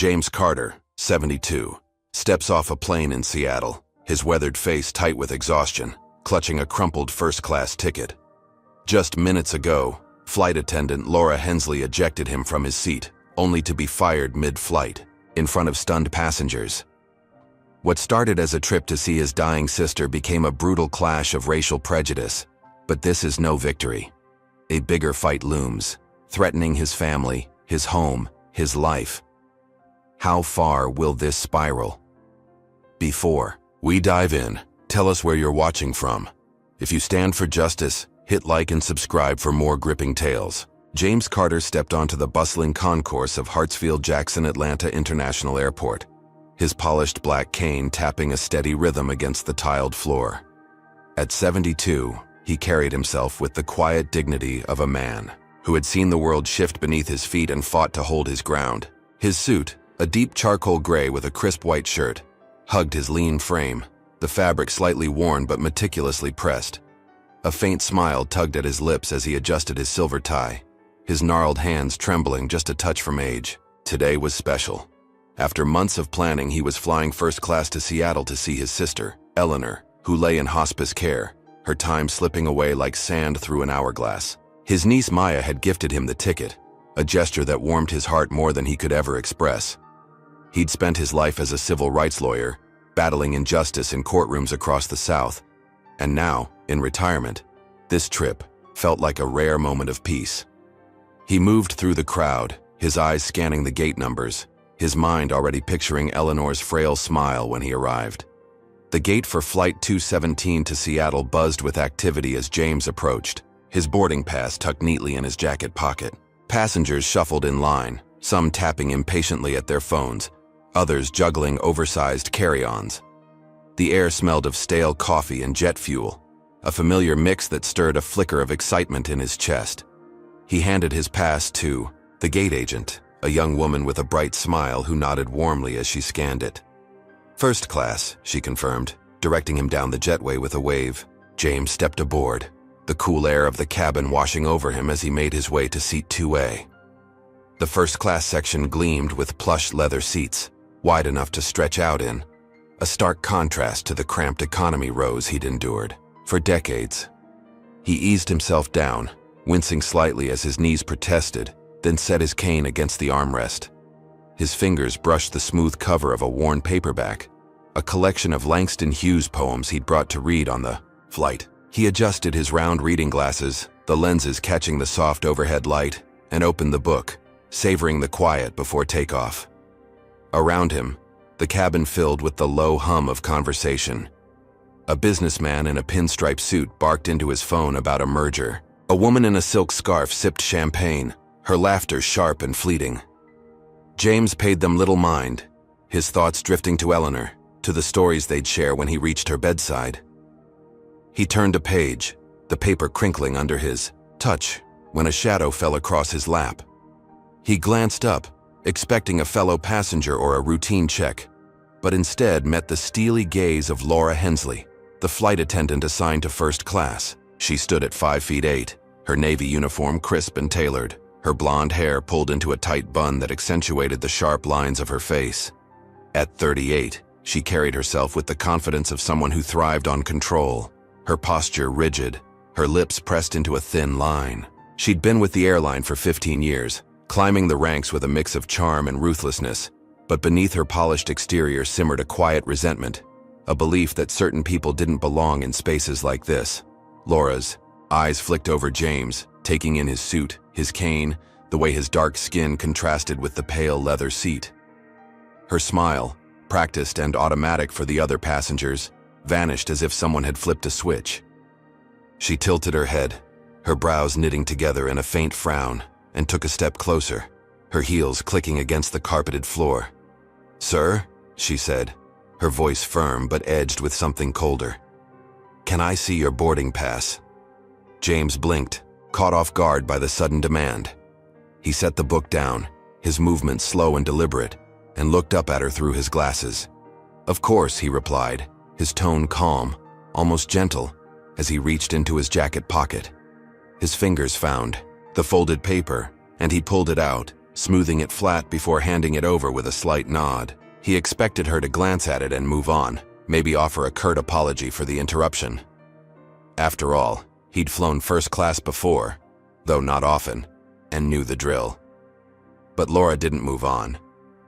James Carter, 72, steps off a plane in Seattle, his weathered face tight with exhaustion, clutching a crumpled first-class ticket. Just minutes ago, flight attendant Laura Hensley ejected him from his seat, only to be fired mid-flight, in front of stunned passengers. What started as a trip to see his dying sister became a brutal clash of racial prejudice. But this is no victory. A bigger fight looms, threatening his family, his home, his life. How far will this spiral? Before we dive in, tell us where you're watching from. If you stand for justice, hit like and subscribe for more gripping tales. James Carter stepped onto the bustling concourse of Hartsfield-Jackson Atlanta International Airport, his polished black cane tapping a steady rhythm against the tiled floor. At 72, he carried himself with the quiet dignity of a man who had seen the world shift beneath his feet and fought to hold his ground. His suit, a deep charcoal gray with a crisp white shirt, hugged his lean frame, the fabric slightly worn but meticulously pressed. A faint smile tugged at his lips as he adjusted his silver tie, his gnarled hands trembling just a touch from age. Today was special. After months of planning, he was flying first class to Seattle to see his sister, Eleanor, who lay in hospice care, her time slipping away like sand through an hourglass. His niece Maya had gifted him the ticket, a gesture that warmed his heart more than he could ever express. He'd spent his life as a civil rights lawyer, battling injustice in courtrooms across the South, and now, in retirement, this trip felt like a rare moment of peace. He moved through the crowd, his eyes scanning the gate numbers, his mind already picturing Eleanor's frail smile when he arrived. The gate for Flight 217 to Seattle buzzed with activity as James approached, his boarding pass tucked neatly in his jacket pocket. Passengers shuffled in line, some tapping impatiently at their phones, others juggling oversized carry-ons. The air smelled of stale coffee and jet fuel, a familiar mix that stirred a flicker of excitement in his chest. He handed his pass to the gate agent, a young woman with a bright smile who nodded warmly as she scanned it. "First class," she confirmed, directing him down the jetway with a wave. James stepped aboard, the cool air of the cabin washing over him as he made his way to seat 2A. The first-class section gleamed with plush leather seats, wide enough to stretch out in, a stark contrast to the cramped economy rows he'd endured for decades. He eased himself down, wincing slightly as his knees protested, then set his cane against the armrest. His fingers brushed the smooth cover of a worn paperback, a collection of Langston Hughes poems he'd brought to read on the flight. He adjusted his round reading glasses, the lenses catching the soft overhead light, and opened the book, savoring the quiet before takeoff. Around him, the cabin filled with the low hum of conversation. A businessman in a pinstripe suit barked into his phone about a merger. A woman in a silk scarf sipped champagne, her laughter sharp and fleeting. James paid them little mind, his thoughts drifting to Eleanor, to the stories they'd share when he reached her bedside. He turned a page, the paper crinkling under his touch, when a shadow fell across his lap. He glanced up, expecting a fellow passenger or a routine check, but instead met the steely gaze of Laura Hensley, the flight attendant assigned to first class. She stood at 5'8", her navy uniform crisp and tailored, her blonde hair pulled into a tight bun that accentuated the sharp lines of her face. At 38, she carried herself with the confidence of someone who thrived on control, her posture rigid, her lips pressed into a thin line. She'd been with the airline for 15 years, climbing the ranks with a mix of charm and ruthlessness, but beneath her polished exterior simmered a quiet resentment, a belief that certain people didn't belong in spaces like this. Laura's eyes flicked over James, taking in his suit, his cane, the way his dark skin contrasted with the pale leather seat. Her smile, practiced and automatic for the other passengers, vanished as if someone had flipped a switch. She tilted her head, her brows knitting together in a faint frown, and took a step closer, her heels clicking against the carpeted floor. "Sir," she said, her voice firm but edged with something colder. "Can I see your boarding pass?" James blinked, caught off guard by the sudden demand. He set the book down, his movements slow and deliberate, and looked up at her through his glasses. "Of course," he replied, his tone calm, almost gentle, as he reached into his jacket pocket. His fingers found the folded paper, and he pulled it out, smoothing it flat before handing it over with a slight nod. He expected her to glance at it and move on, maybe offer a curt apology for the interruption. After all, he'd flown first class before, though not often, and knew the drill. But Laura didn't move on.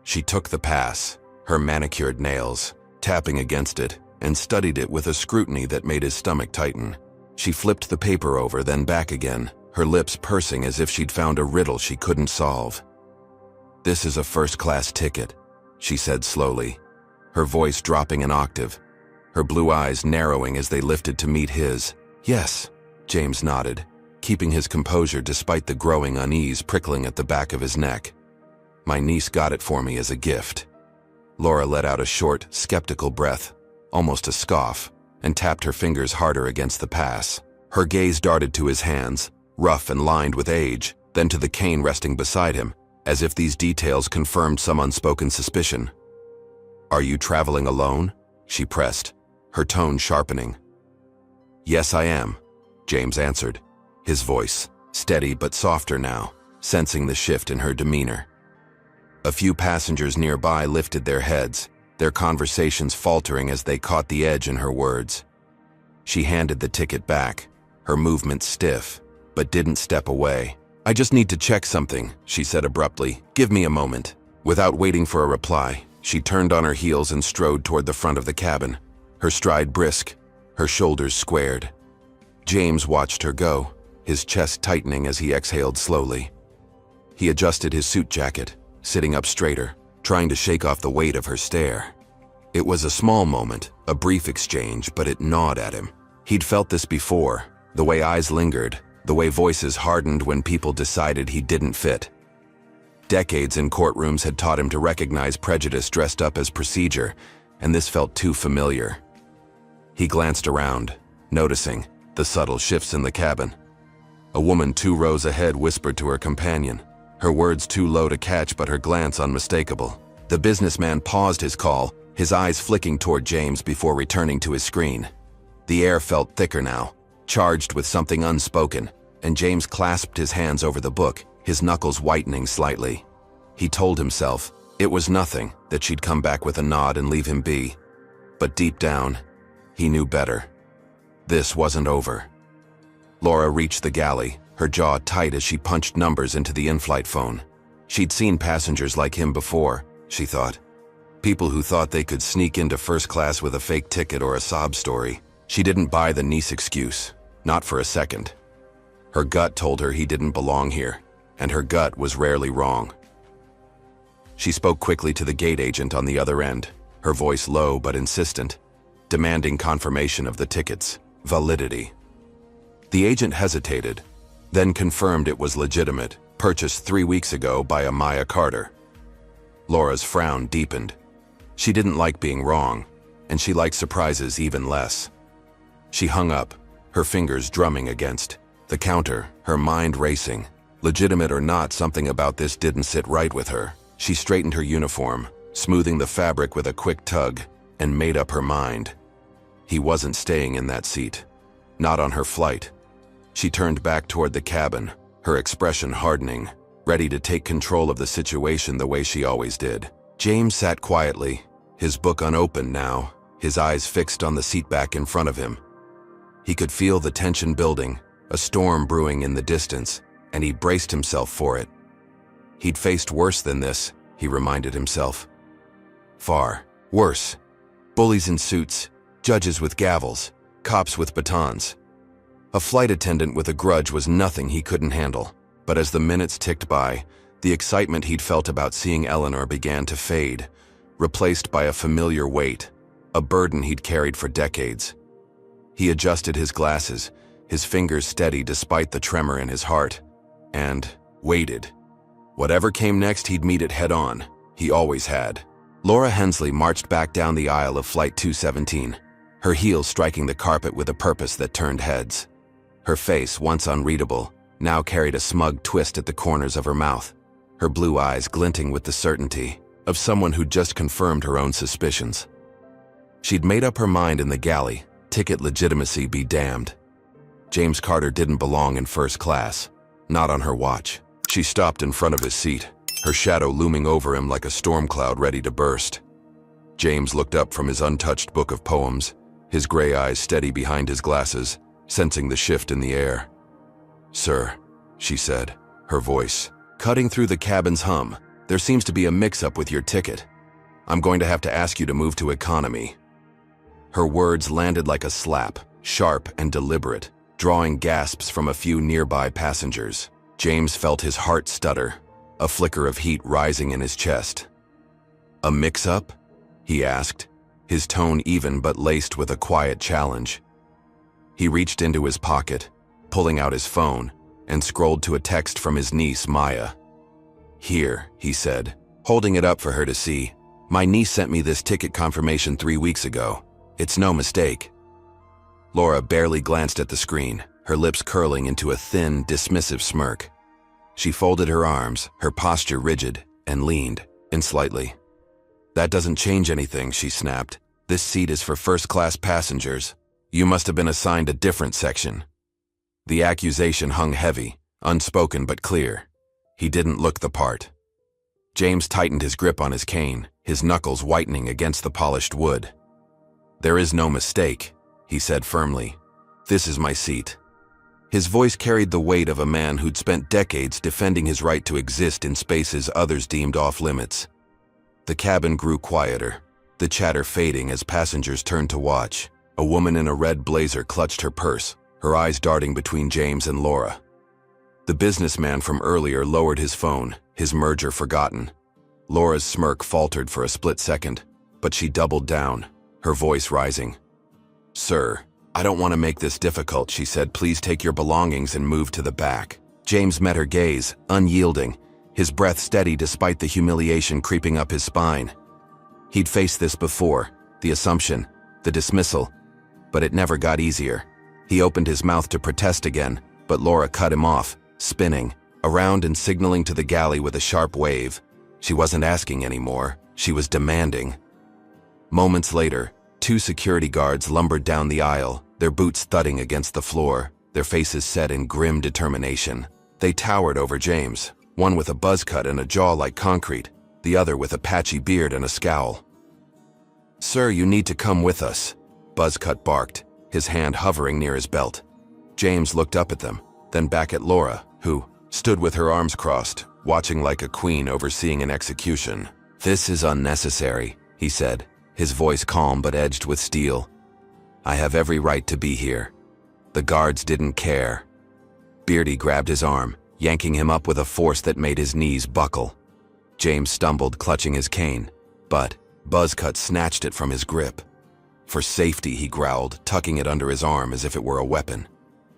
She took the pass, her manicured nails, tapping against it, and studied it with a scrutiny that made his stomach tighten. She flipped the paper over, then back again, her lips pursing as if she'd found a riddle she couldn't solve. "This is a first-class ticket," she said slowly, her voice dropping an octave, her blue eyes narrowing as they lifted to meet his. "Yes," James nodded, keeping his composure despite the growing unease prickling at the back of his neck. "My niece got it for me as a gift." Laura let out a short, skeptical breath, almost a scoff, and tapped her fingers harder against the pass. Her gaze darted to his hands, rough and lined with age, then to the cane resting beside him, as if these details confirmed some unspoken suspicion. "Are you traveling alone?" she pressed, her tone sharpening. "Yes, I am," James answered, his voice steady but softer now, sensing the shift in her demeanor. A few passengers nearby lifted their heads, their conversations faltering as they caught the edge in her words. She handed the ticket back, her movements stiff, but didn't step away. "I just need to check something," she said abruptly. "Give me a moment." Without waiting for a reply, she turned on her heels and strode toward the front of the cabin, her stride brisk, her shoulders squared. James watched her go, his chest tightening as he exhaled slowly. He adjusted his suit jacket, sitting up straighter, trying to shake off the weight of her stare. It was a small moment, a brief exchange, but it gnawed at him. He'd felt this before, the way eyes lingered, the way voices hardened when people decided he didn't fit. Decades in courtrooms had taught him to recognize prejudice dressed up as procedure, and this felt too familiar. He glanced around, noticing the subtle shifts in the cabin. A woman 2 rows ahead whispered to her companion, her words too low to catch but her glance unmistakable. The businessman paused his call, his eyes flicking toward James before returning to his screen. The air felt thicker now, charged with something unspoken, and James clasped his hands over the book, his knuckles whitening slightly. He told himself it was nothing, that she'd come back with a nod and leave him be. But deep down, he knew better. This wasn't over. Laura reached the galley, her jaw tight as she punched numbers into the in-flight phone. She'd seen passengers like him before, she thought. People who thought they could sneak into first class with a fake ticket or a sob story. She didn't buy the niece excuse, not for a second. Her gut told her he didn't belong here, and her gut was rarely wrong. She spoke quickly to the gate agent on the other end, her voice low but insistent, demanding confirmation of the ticket's validity. The agent hesitated, then confirmed it was legitimate, purchased 3 weeks ago by Amaya Carter. Laura's frown deepened. She didn't like being wrong, and she liked surprises even less. She hung up, her fingers drumming against the counter, her mind racing. Legitimate or not, something about this didn't sit right with her. She straightened her uniform, smoothing the fabric with a quick tug, and made up her mind. He wasn't staying in that seat. Not on her flight. She turned back toward the cabin, her expression hardening, ready to take control of the situation the way she always did. James sat quietly, his book unopened now, his eyes fixed on the seat back in front of him. He could feel the tension building, a storm brewing in the distance, and he braced himself for it. He'd faced worse than this, he reminded himself. Far worse. Bullies in suits, judges with gavels, cops with batons. A flight attendant with a grudge was nothing he couldn't handle, but as the minutes ticked by, the excitement he'd felt about seeing Eleanor began to fade, replaced by a familiar weight, a burden he'd carried for decades. He adjusted his glasses, his fingers steady despite the tremor in his heart, and waited. Whatever came next, he'd meet it head-on. He always had. Laura Hensley marched back down the aisle of Flight 217, her heels striking the carpet with a purpose that turned heads. Her face, once unreadable, now carried a smug twist at the corners of her mouth, her blue eyes glinting with the certainty of someone who'd just confirmed her own suspicions. She'd made up her mind in the galley, ticket legitimacy be damned. James Carter didn't belong in first class, not on her watch. She stopped in front of his seat, her shadow looming over him like a storm cloud ready to burst. James looked up from his untouched book of poems, his gray eyes steady behind his glasses, sensing the shift in the air. "Sir," she said, her voice cutting through the cabin's hum, "there seems to be a mix-up with your ticket. I'm going to have to ask you to move to economy." Her words landed like a slap, sharp and deliberate, drawing gasps from a few nearby passengers. James felt his heart stutter, a flicker of heat rising in his chest. "A mix-up?" he asked, his tone even but laced with a quiet challenge. He reached into his pocket, pulling out his phone, and scrolled to a text from his niece, Maya. "Here," he said, holding it up for her to see. "My niece sent me this ticket confirmation 3 weeks ago. It's no mistake." Laura barely glanced at the screen, her lips curling into a thin, dismissive smirk. She folded her arms, her posture rigid, and leaned in slightly. "That doesn't change anything," she snapped. "This seat is for first-class passengers. You must have been assigned a different section." The accusation hung heavy, unspoken but clear. He didn't look the part. James tightened his grip on his cane, his knuckles whitening against the polished wood. "There is no mistake," he said firmly. "This is my seat." His voice carried the weight of a man who'd spent decades defending his right to exist in spaces others deemed off-limits. The cabin grew quieter, the chatter fading as passengers turned to watch. A woman in a red blazer clutched her purse, her eyes darting between James and Laura. The businessman from earlier lowered his phone, his merger forgotten. Laura's smirk faltered for a split second, but she doubled down, her voice rising. "Sir, I don't want to make this difficult," she said. "Please take your belongings and move to the back." James met her gaze, unyielding, his breath steady despite the humiliation creeping up his spine. He'd faced this before, the assumption, the dismissal, but it never got easier. He opened his mouth to protest again, but Laura cut him off, spinning around and signaling to the galley with a sharp wave. She wasn't asking anymore, she was demanding. Moments later, 2 security guards lumbered down the aisle, their boots thudding against the floor, their faces set in grim determination. They towered over James, one with a buzz cut and a jaw like concrete, the other with a patchy beard and a scowl. "Sir, you need to come with us," Buzzcut barked, his hand hovering near his belt. James looked up at them, then back at Laura, who stood with her arms crossed, watching like a queen overseeing an execution. "This is unnecessary," he said, his voice calm but edged with steel. "I have every right to be here." The guards didn't care. Beardy grabbed his arm, yanking him up with a force that made his knees buckle. James stumbled, clutching his cane, but Buzzcut snatched it from his grip. "For safety," he growled, tucking it under his arm as if it were a weapon.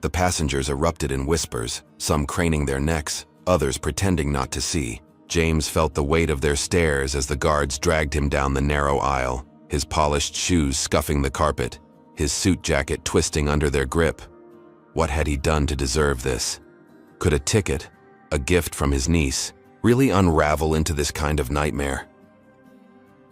The passengers erupted in whispers, some craning their necks, others pretending not to see. James felt the weight of their stares as the guards dragged him down the narrow aisle, his polished shoes scuffing the carpet, his suit jacket twisting under their grip. What had he done to deserve this? Could a ticket, a gift from his niece, really unravel into this kind of nightmare?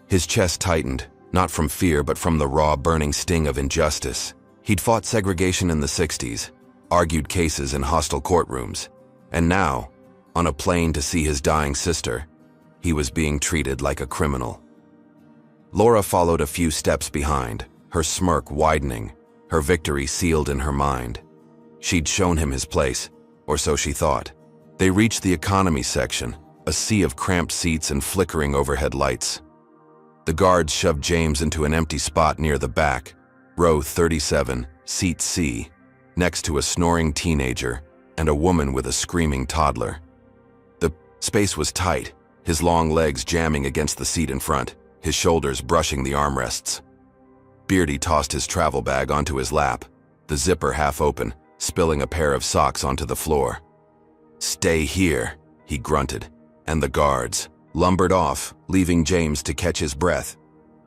His chest tightened, not from fear but from the raw, burning sting of injustice. He'd fought segregation in the 60s, argued cases in hostile courtrooms, and now, on a plane to see his dying sister, he was being treated like a criminal. Laura followed a few steps behind, her smirk widening, her victory sealed in her mind. She'd shown him his place, or so she thought. They reached the economy section, a sea of cramped seats and flickering overhead lights. The guards shoved James into an empty spot near the back, row 37, seat C, next to a snoring teenager and a woman with a screaming toddler. The space was tight, his long legs jamming against the seat in front, his shoulders brushing the armrests. Beardy tossed his travel bag onto his lap, the zipper half open, spilling a pair of socks onto the floor. "Stay here," he grunted, and the guards lumbered off, leaving James to catch his breath.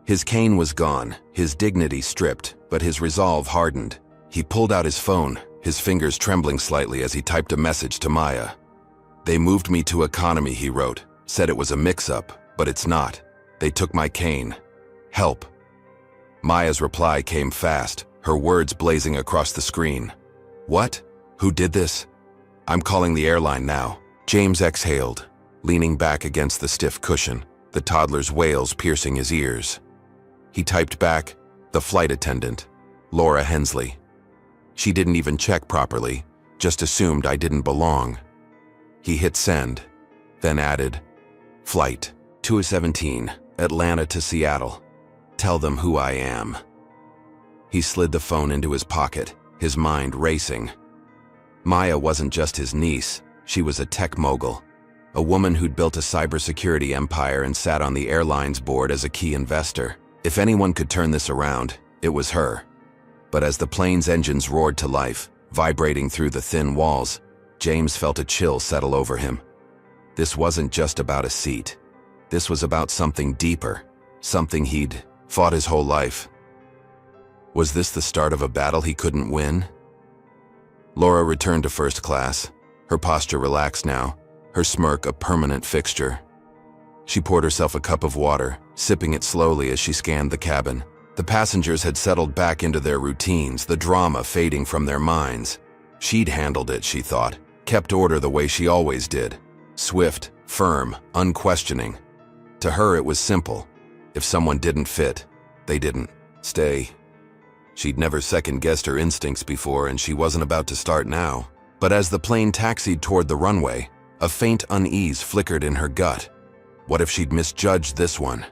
His cane was gone, his dignity stripped, but his resolve hardened. He pulled out his phone, his fingers trembling slightly as he typed a message to Maya. "They moved me to economy," he wrote, said it was a mix-up, but it's not. "They took my cane. Help." Maya's reply came fast, her words blazing across the screen. "What? Who did this?" "I'm calling the airline now." James exhaled, leaning back against the stiff cushion, the toddler's wails piercing his ears. He typed back, "The flight attendant, Laura Hensley." She didn't even check properly, just assumed I didn't belong. He hit send, then added, "Flight 217, Atlanta to Seattle. Tell them who I am." He slid the phone into his pocket, his mind racing. Maya wasn't just his niece, she was a tech mogul, a woman who'd built a cybersecurity empire and sat on the airline's board as a key investor. If anyone could turn this around, it was her. But as the plane's engines roared to life, vibrating through the thin walls, James felt a chill settle over him. This wasn't just about a seat. This was about something deeper, something he'd fought his whole life. Was this the start of a battle he couldn't win? Laura returned to first class, her posture relaxed now, her smirk a permanent fixture. She poured herself a cup of water, sipping it slowly as she scanned the cabin. The passengers had settled back into their routines, the drama fading from their minds. She'd handled it, she thought, kept order the way she always did. Swift, firm, unquestioning. To her it was simple. If someone didn't fit, they didn't stay. She'd never second-guessed her instincts before, and she wasn't about to start now. But as the plane taxied toward the runway, a faint unease flickered in her gut. What if she'd misjudged this one?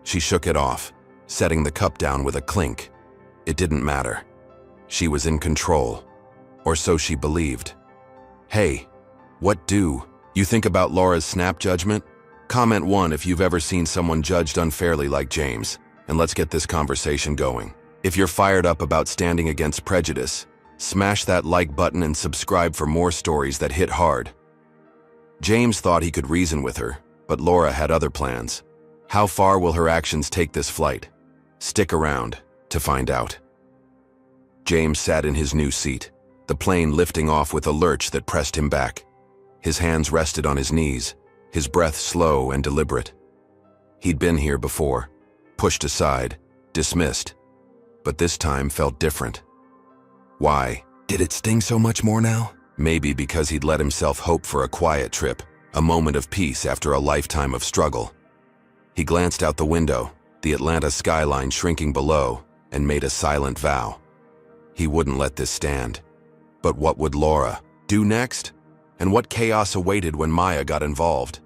She shook it off, setting the cup down with a clink. It didn't matter. She was in control. Or so she believed. Hey, what do you think about Laura's snap judgment? Comment 1 if you've ever seen someone judged unfairly like James, and let's get this conversation going. If you're fired up about standing against prejudice, smash that like button and subscribe for more stories that hit hard. James thought he could reason with her, but Laura had other plans. How far will her actions take this flight? Stick around to find out. James sat in his new seat, the plane lifting off with a lurch that pressed him back. His hands rested on his knees, his breath slow and deliberate. He'd been here before, pushed aside, dismissed, but this time felt different. Why? Did it sting so much more now? Maybe because he'd let himself hope for a quiet trip, a moment of peace after a lifetime of struggle. He glanced out the window, the Atlanta skyline shrinking below, and made a silent vow. He wouldn't let this stand. But what would Laura do next? And what chaos awaited when Maya got involved?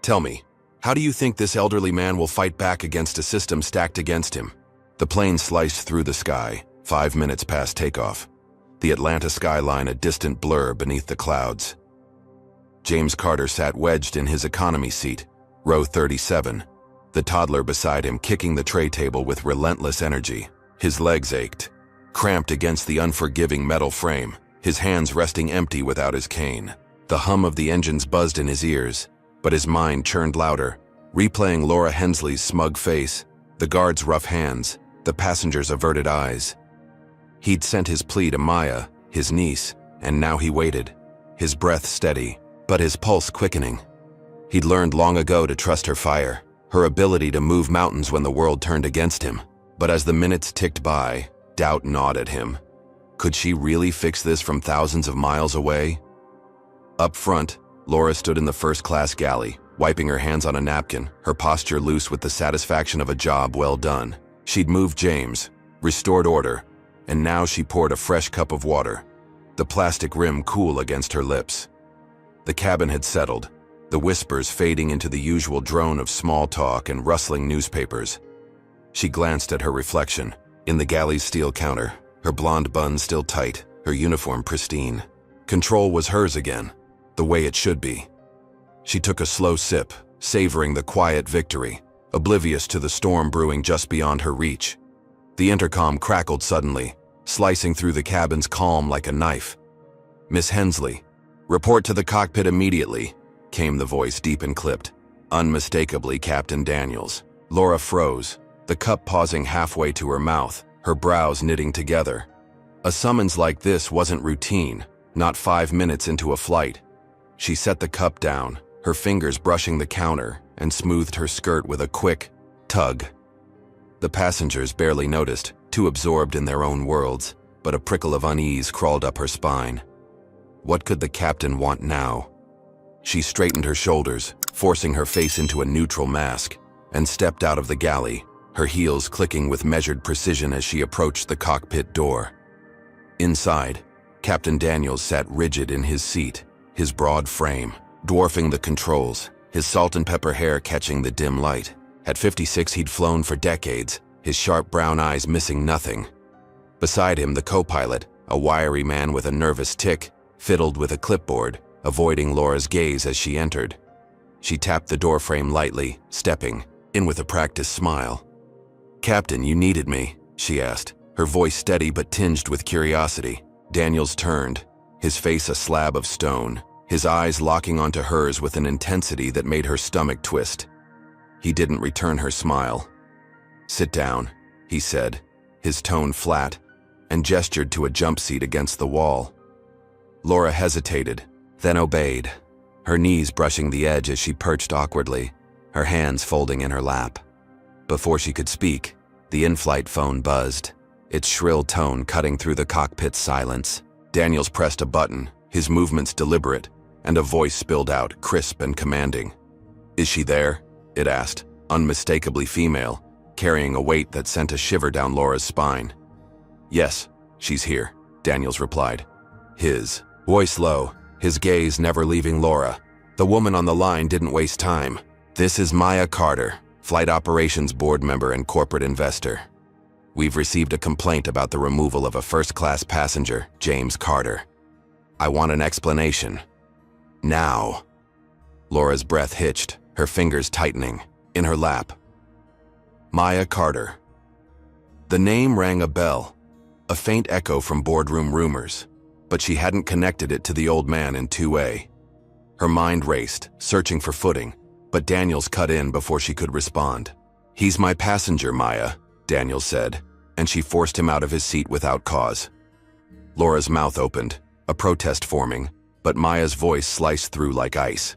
Tell me, how do you think this elderly man will fight back against a system stacked against him? The plane sliced through the sky, 5 minutes past takeoff. The Atlanta skyline a distant blur beneath the clouds. James Carter sat wedged in his economy seat, row 37, the toddler beside him kicking the tray table with relentless energy. His legs ached, cramped against the unforgiving metal frame, his hands resting empty without his cane. The hum of the engines buzzed in his ears, but his mind churned louder, replaying Laura Hensley's smug face, the guard's rough hands, the passengers' averted eyes. He'd sent his plea to Maya, his niece, and now he waited, his breath steady, but his pulse quickening. He'd learned long ago to trust her fire, her ability to move mountains when the world turned against him. But as the minutes ticked by, doubt gnawed at him. Could she really fix this from thousands of miles away? Up front, Laura stood in the first-class galley, wiping her hands on a napkin, her posture loose with the satisfaction of a job well done. She'd moved James, restored order, and now she poured a fresh cup of water, the plastic rim cool against her lips. The cabin had settled, the whispers fading into the usual drone of small talk and rustling newspapers. She glanced at her reflection, in the galley's steel counter, her blonde bun still tight, her uniform pristine. Control was hers again, the way it should be. She took a slow sip, savoring the quiet victory, oblivious to the storm brewing just beyond her reach. The intercom crackled suddenly, slicing through the cabin's calm like a knife. "Miss Hensley, report to the cockpit immediately," came the voice deep and clipped. Unmistakably Captain Daniels. Laura froze, the cup pausing halfway to her mouth, her brows knitting together. A summons like this wasn't routine, not 5 minutes into a flight. She set the cup down, her fingers brushing the counter, and smoothed her skirt with a quick tug. The passengers barely noticed, too absorbed in their own worlds, but a prickle of unease crawled up her spine. What could the captain want now? She straightened her shoulders, forcing her face into a neutral mask, and stepped out of the galley, her heels clicking with measured precision as she approached the cockpit door. Inside, Captain Daniels sat rigid in his seat, his broad frame dwarfing the controls, his salt and pepper hair catching the dim light. At 56, he'd flown for decades, his sharp brown eyes missing nothing. Beside him, the co-pilot, a wiry man with a nervous tic, fiddled with a clipboard, avoiding Laura's gaze as she entered. She tapped the doorframe lightly, stepping in with a practiced smile. "Captain, you needed me?" she asked, her voice steady but tinged with curiosity. Daniels turned, his face a slab of stone, his eyes locking onto hers with an intensity that made her stomach twist. He didn't return her smile. "Sit down," he said, his tone flat, and gestured to a jump seat against the wall. Laura hesitated, then obeyed, her knees brushing the edge as she perched awkwardly, her hands folding in her lap. Before she could speak, the in-flight phone buzzed, its shrill tone cutting through the cockpit's silence. Daniels pressed a button, his movements deliberate, and a voice spilled out, crisp and commanding. "Is she there?" it asked, unmistakably female, carrying a weight that sent a shiver down Laura's spine. "Yes, she's here," Daniels replied, his voice low, his gaze never leaving Laura. The woman on the line didn't waste time. "This is Maya Carter, Flight Operations Board member and corporate investor. We've received a complaint about the removal of a first-class passenger, James Carter. I want an explanation. Now." Laura's breath hitched, her fingers tightening, in her lap. Maya Carter. The name rang a bell, a faint echo from boardroom rumors, but she hadn't connected it to the old man in 2A. Her mind raced, searching for footing, but Daniels cut in before she could respond. "He's my passenger, Maya," Daniels said, and she forced him out of his seat without cause. Laura's mouth opened, a protest forming, but Maya's voice sliced through like ice.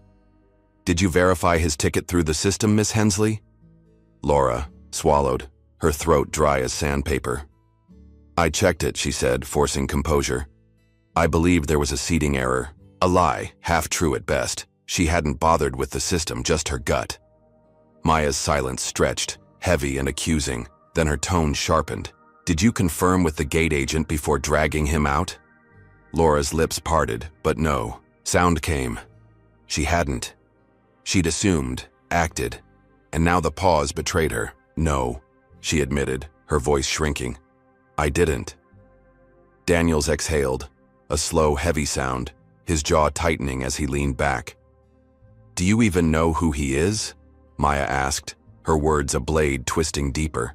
"Did you verify his ticket through the system, Miss Hensley?" Laura swallowed, her throat dry as sandpaper. "I checked it," she said, forcing composure. "I believed there was a seating error, a lie, half true at best. She hadn't bothered with the system, just her gut." Maya's silence stretched, heavy and accusing, then her tone sharpened. "Did you confirm with the gate agent before dragging him out?" Laura's lips parted, but no sound came. She hadn't. She'd assumed, acted, and now the pause betrayed her. "No," she admitted, her voice shrinking. "I didn't." Daniels exhaled, a slow, heavy sound, his jaw tightening as he leaned back. "Do you even know who he is?" Maya asked, her words a blade twisting deeper.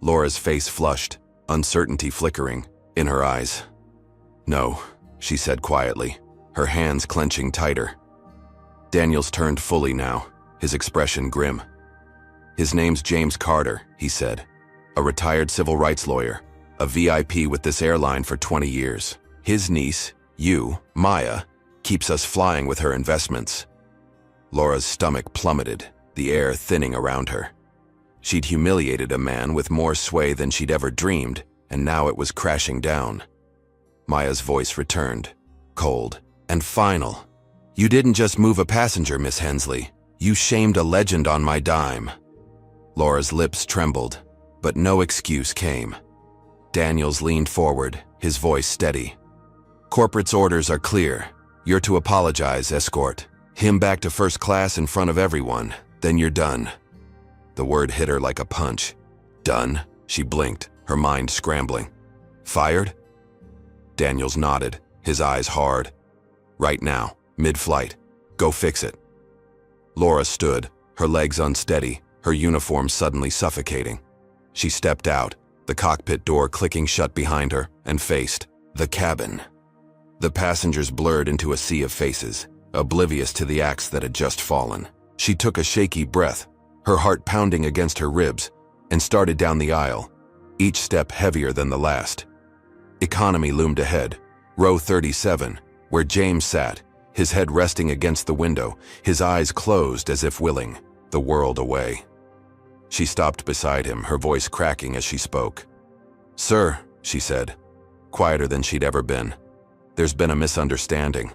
Laura's face flushed, uncertainty flickering in her eyes. "No," she said quietly, her hands clenching tighter. Daniels turned fully now, his expression grim. "His name's James Carter," he said, "a retired civil rights lawyer, a VIP with this airline for 20 years. His niece, you, Maya, keeps us flying with her investments." Laura's stomach plummeted, the air thinning around her. She'd humiliated a man with more sway than she'd ever dreamed, and now it was crashing down. Maya's voice returned, cold and final. "You didn't just move a passenger, Miss Hensley. You shamed a legend on my dime." Laura's lips trembled, but no excuse came. Daniels leaned forward, his voice steady. "Corporate's orders are clear. You're to apologize, escort him back to first class in front of everyone, then you're done." The word hit her like a punch. "Done?" She blinked, her mind scrambling. "Fired?" Daniels nodded, his eyes hard. "Right now, mid-flight. Go fix it." Laura stood, her legs unsteady, her uniform suddenly suffocating. She stepped out, the cockpit door clicking shut behind her, and faced the cabin. The passengers blurred into a sea of faces, oblivious to the axe that had just fallen. She took a shaky breath, her heart pounding against her ribs, and started down the aisle, each step heavier than the last. Economy loomed ahead, row 37, where James sat, his head resting against the window, his eyes closed as if willing the world away. She stopped beside him, her voice cracking as she spoke. "Sir," she said, quieter than she'd ever been, "there's been a misunderstanding."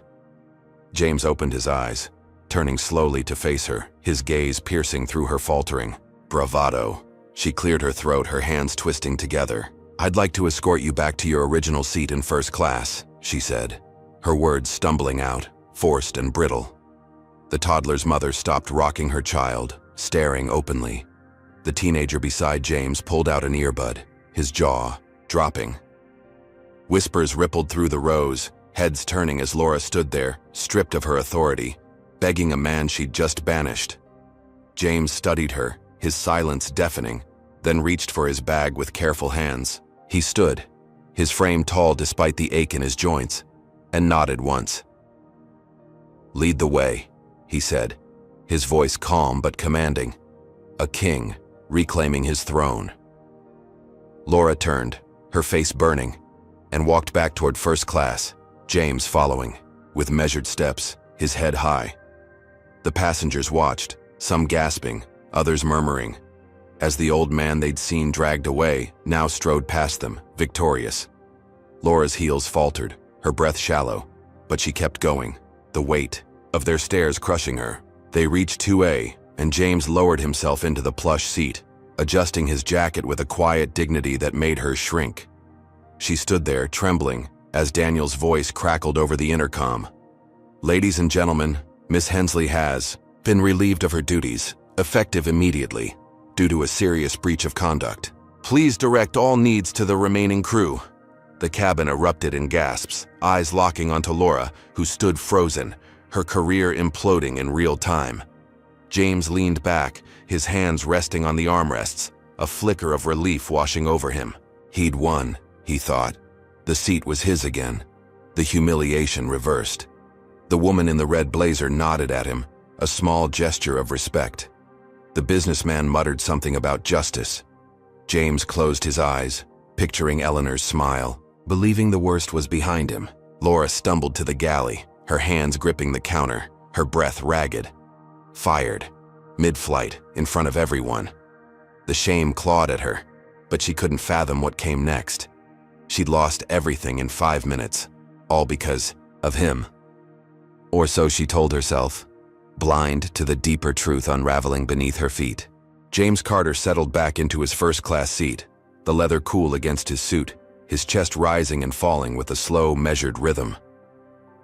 James opened his eyes, turning slowly to face her, his gaze piercing through her faltering. Bravado. She cleared her throat, her hands twisting together. "I'd like to escort you back to your original seat in first class," she said, her words stumbling out, forced and brittle. The toddler's mother stopped rocking her child, staring openly. The teenager beside James pulled out an earbud, his jaw dropping. Whispers rippled through the rows, heads turning as Laura stood there, stripped of her authority, begging a man she'd just banished. James studied her, his silence deafening, then reached for his bag with careful hands. He stood, his frame tall despite the ache in his joints, and nodded once. "Lead the way," he said, his voice calm but commanding. A king, reclaiming his throne. Laura turned, her face burning, and walked back toward first class, James following, with measured steps, his head high. The passengers watched, some gasping, others murmuring, as the old man they'd seen dragged away now strode past them, victorious. Laura's heels faltered, her breath shallow, but she kept going, the weight of their stares crushing her. They reached 2A, and James lowered himself into the plush seat, adjusting his jacket with a quiet dignity that made her shrink. She stood there, trembling, as Daniel's voice crackled over the intercom. "Ladies and gentlemen, Miss Hensley has been relieved of her duties, effective immediately, due to a serious breach of conduct. Please direct all needs to the remaining crew." The cabin erupted in gasps, eyes locking onto Laura, who stood frozen, her career imploding in real time. James leaned back, his hands resting on the armrests, a flicker of relief washing over him. He'd won, he thought. The seat was his again. The humiliation reversed. The woman in the red blazer nodded at him, a small gesture of respect. The businessman muttered something about justice. James closed his eyes, picturing Eleanor's smile, believing the worst was behind him. Laura stumbled to the galley, her hands gripping the counter, her breath ragged. Fired, mid-flight, in front of everyone. The shame clawed at her, but she couldn't fathom what came next. She'd lost everything in 5 minutes, all because of him. Or so she told herself, blind to the deeper truth unraveling beneath her feet. James Carter settled back into his first-class seat, the leather cool against his suit, his chest rising and falling with a slow, measured rhythm.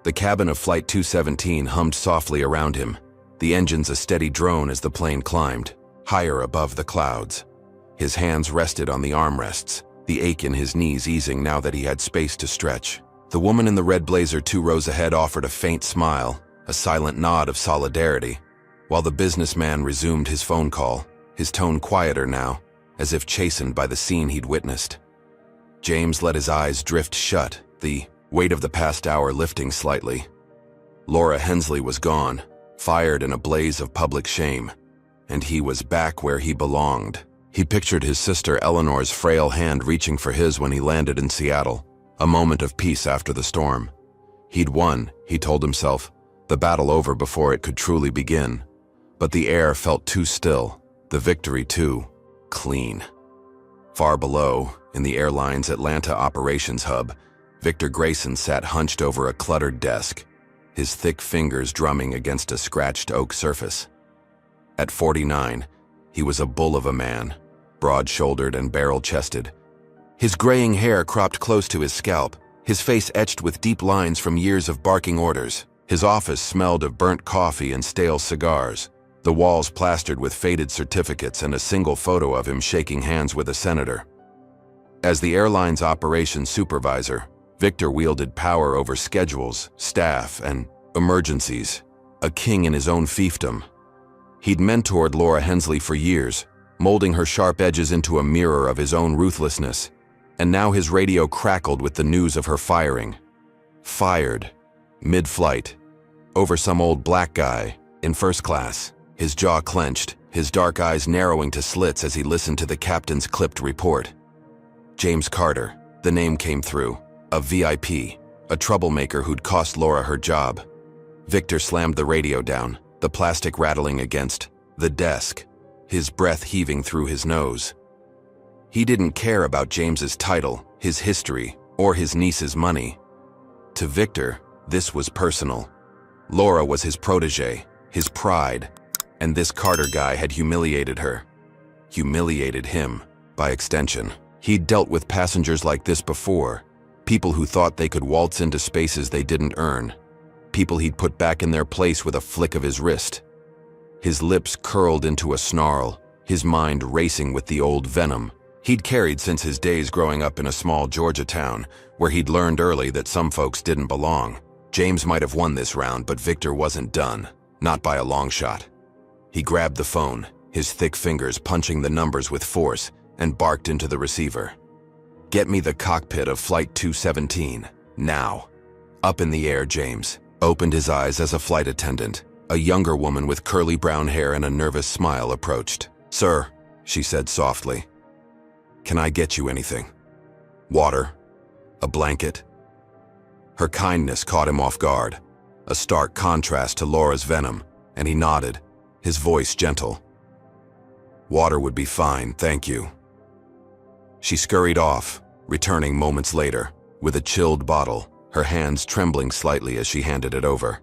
The cabin of Flight 217 hummed softly around him, the engines a steady drone as the plane climbed, higher above the clouds. His hands rested on the armrests, the ache in his knees easing now that he had space to stretch. The woman in the red blazer 2 rows ahead offered a faint smile, a silent nod of solidarity, while the businessman resumed his phone call, his tone quieter now, as if chastened by the scene he'd witnessed. James let his eyes drift shut, the weight of the past hour lifting slightly. Laura Hensley was gone, fired in a blaze of public shame, and he was back where he belonged. He pictured his sister Eleanor's frail hand reaching for his when he landed in Seattle, a moment of peace after the storm. He'd won, he told himself, the battle over before it could truly begin. But the air felt too still, the victory too clean. Far below, in the airline's Atlanta operations hub, Victor Grayson sat hunched over a cluttered desk, his thick fingers drumming against a scratched oak surface. At 49, he was a bull of a man, broad-shouldered and barrel-chested. His graying hair cropped close to his scalp, his face etched with deep lines from years of barking orders. His office smelled of burnt coffee and stale cigars, the walls plastered with faded certificates and a single photo of him shaking hands with a senator. As the airline's operations supervisor, Victor wielded power over schedules, staff, and emergencies, a king in his own fiefdom. He'd mentored Laura Hensley for years, molding her sharp edges into a mirror of his own ruthlessness, and now his radio crackled with the news of her firing. Fired, mid-flight, over some old black guy, in first class. His jaw clenched, his dark eyes narrowing to slits as he listened to the captain's clipped report. James Carter, the name came through, a VIP, a troublemaker who'd cost Laura her job. Victor slammed the radio down, the plastic rattling against the desk, his breath heaving through his nose. He didn't care about James's title, his history, or his niece's money. To Victor, this was personal. Laura was his protégé, his pride, and this Carter guy had humiliated her. Humiliated him, by extension. He'd dealt with passengers like this before, people who thought they could waltz into spaces they didn't earn, people he'd put back in their place with a flick of his wrist. His lips curled into a snarl, his mind racing with the old venom he'd carried since his days growing up in a small Georgia town, where he'd learned early that some folks didn't belong. James might have won this round, but Victor wasn't done, not by a long shot. He grabbed the phone, his thick fingers punching the numbers with force, and barked into the receiver. "Get me the cockpit of Flight 217, now." Up in the air, James opened his eyes as a flight attendant, a younger woman with curly brown hair and a nervous smile, approached. "Sir," she said softly, "can I get you anything? Water? A blanket?" Her kindness caught him off guard, a stark contrast to Laura's venom, and he nodded, his voice gentle. "Water would be fine, thank you." She scurried off, returning moments later, with a chilled bottle, her hands trembling slightly as she handed it over.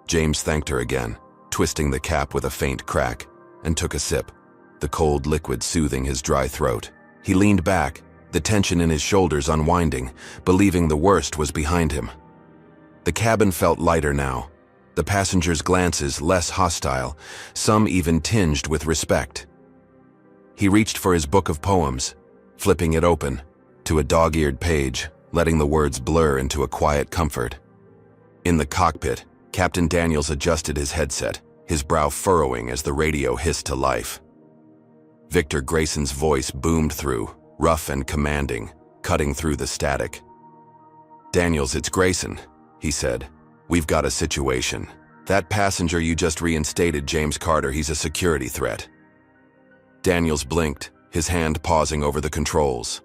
James thanked her again, twisting the cap with a faint crack, and took a sip, the cold liquid soothing his dry throat. He leaned back, the tension in his shoulders unwinding, believing the worst was behind him. The cabin felt lighter now, the passengers' glances less hostile, some even tinged with respect. He reached for his book of poems, flipping it open, to a dog-eared page, letting the words blur into a quiet comfort. In the cockpit, Captain Daniels adjusted his headset, his brow furrowing as the radio hissed to life. Victor Grayson's voice boomed through, rough and commanding, cutting through the static. "Daniels, it's Grayson," he said. "We've got a situation. That passenger you just reinstated, James Carter, he's a security threat." Daniels blinked, his hand pausing over the controls.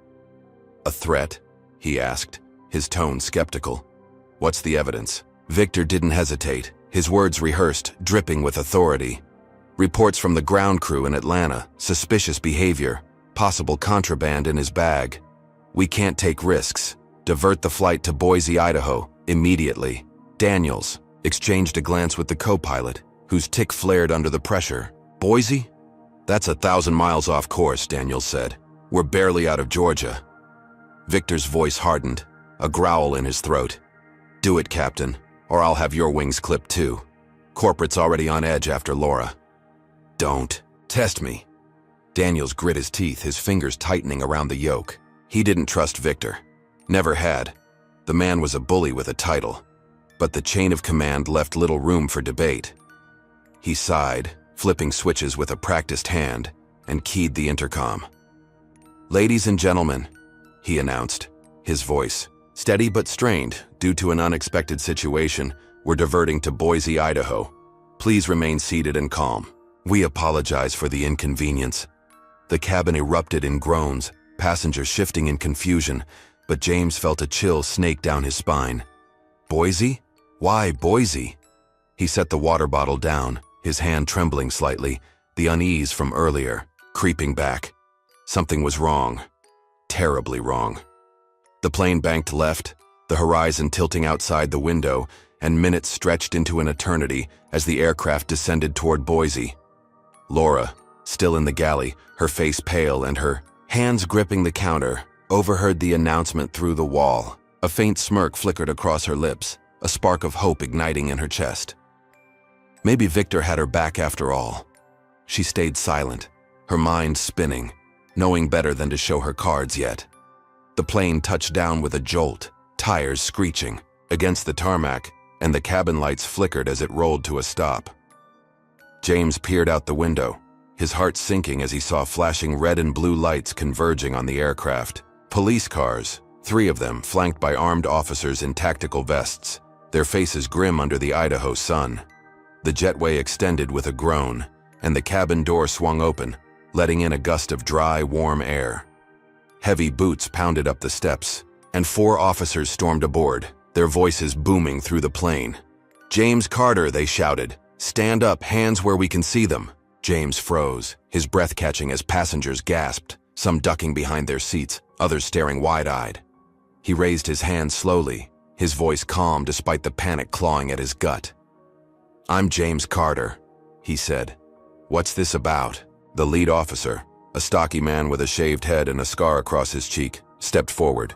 "A threat?" he asked, his tone skeptical. "What's the evidence?" Victor didn't hesitate, his words rehearsed, dripping with authority. "Reports from the ground crew in Atlanta, suspicious behavior, possible contraband in his bag. We can't take risks. Divert the flight to Boise, Idaho, immediately." Daniels exchanged a glance with the co-pilot, whose tick flared under the pressure. "Boise? That's 1,000 miles off course," Daniels said. "We're barely out of Georgia." Victor's voice hardened, a growl in his throat. "Do it, Captain, or I'll have your wings clipped too. Corporate's already on edge after Laura." "Don't test me." Daniels grit his teeth, his fingers tightening around the yoke. He didn't trust Victor. Never had. The man was a bully with a title. But the chain of command left little room for debate. He sighed, flipping switches with a practiced hand, and keyed the intercom. "Ladies and gentlemen," he announced, his voice, steady but strained due to an unexpected situation, "we're diverting to Boise, Idaho. Please remain seated and calm. We apologize for the inconvenience." The cabin erupted in groans, passengers shifting in confusion, but James felt a chill snake down his spine. "Boise? Why Boise?" He set the water bottle down, his hand trembling slightly, the unease from earlier, creeping back. Something was wrong. Terribly wrong. The plane banked left, the horizon tilting outside the window, and minutes stretched into an eternity as the aircraft descended toward Boise. Laura, still in the galley, her face pale and her hands gripping the counter, overheard the announcement through the wall. A faint smirk flickered across her lips, a spark of hope igniting in her chest. Maybe Victor had her back after all. She stayed silent, her mind spinning, knowing better than to show her cards yet. The plane touched down with a jolt, tires screeching, against the tarmac, and the cabin lights flickered as it rolled to a stop. James peered out the window, his heart sinking as he saw flashing red and blue lights converging on the aircraft. Police cars, 3 of them flanked by armed officers in tactical vests, their faces grim under the Idaho sun. The jetway extended with a groan, and the cabin door swung open, letting in a gust of dry, warm air. Heavy boots pounded up the steps, and 4 officers stormed aboard, their voices booming through the plane. "James Carter," they shouted. "Stand up, hands where we can see them." James froze, his breath catching as passengers gasped, some ducking behind their seats, others staring wide-eyed. He raised his hands slowly, his voice calm despite the panic clawing at his gut. "I'm James Carter," he said. "What's this about?" The lead officer, a stocky man with a shaved head and a scar across his cheek, stepped forward,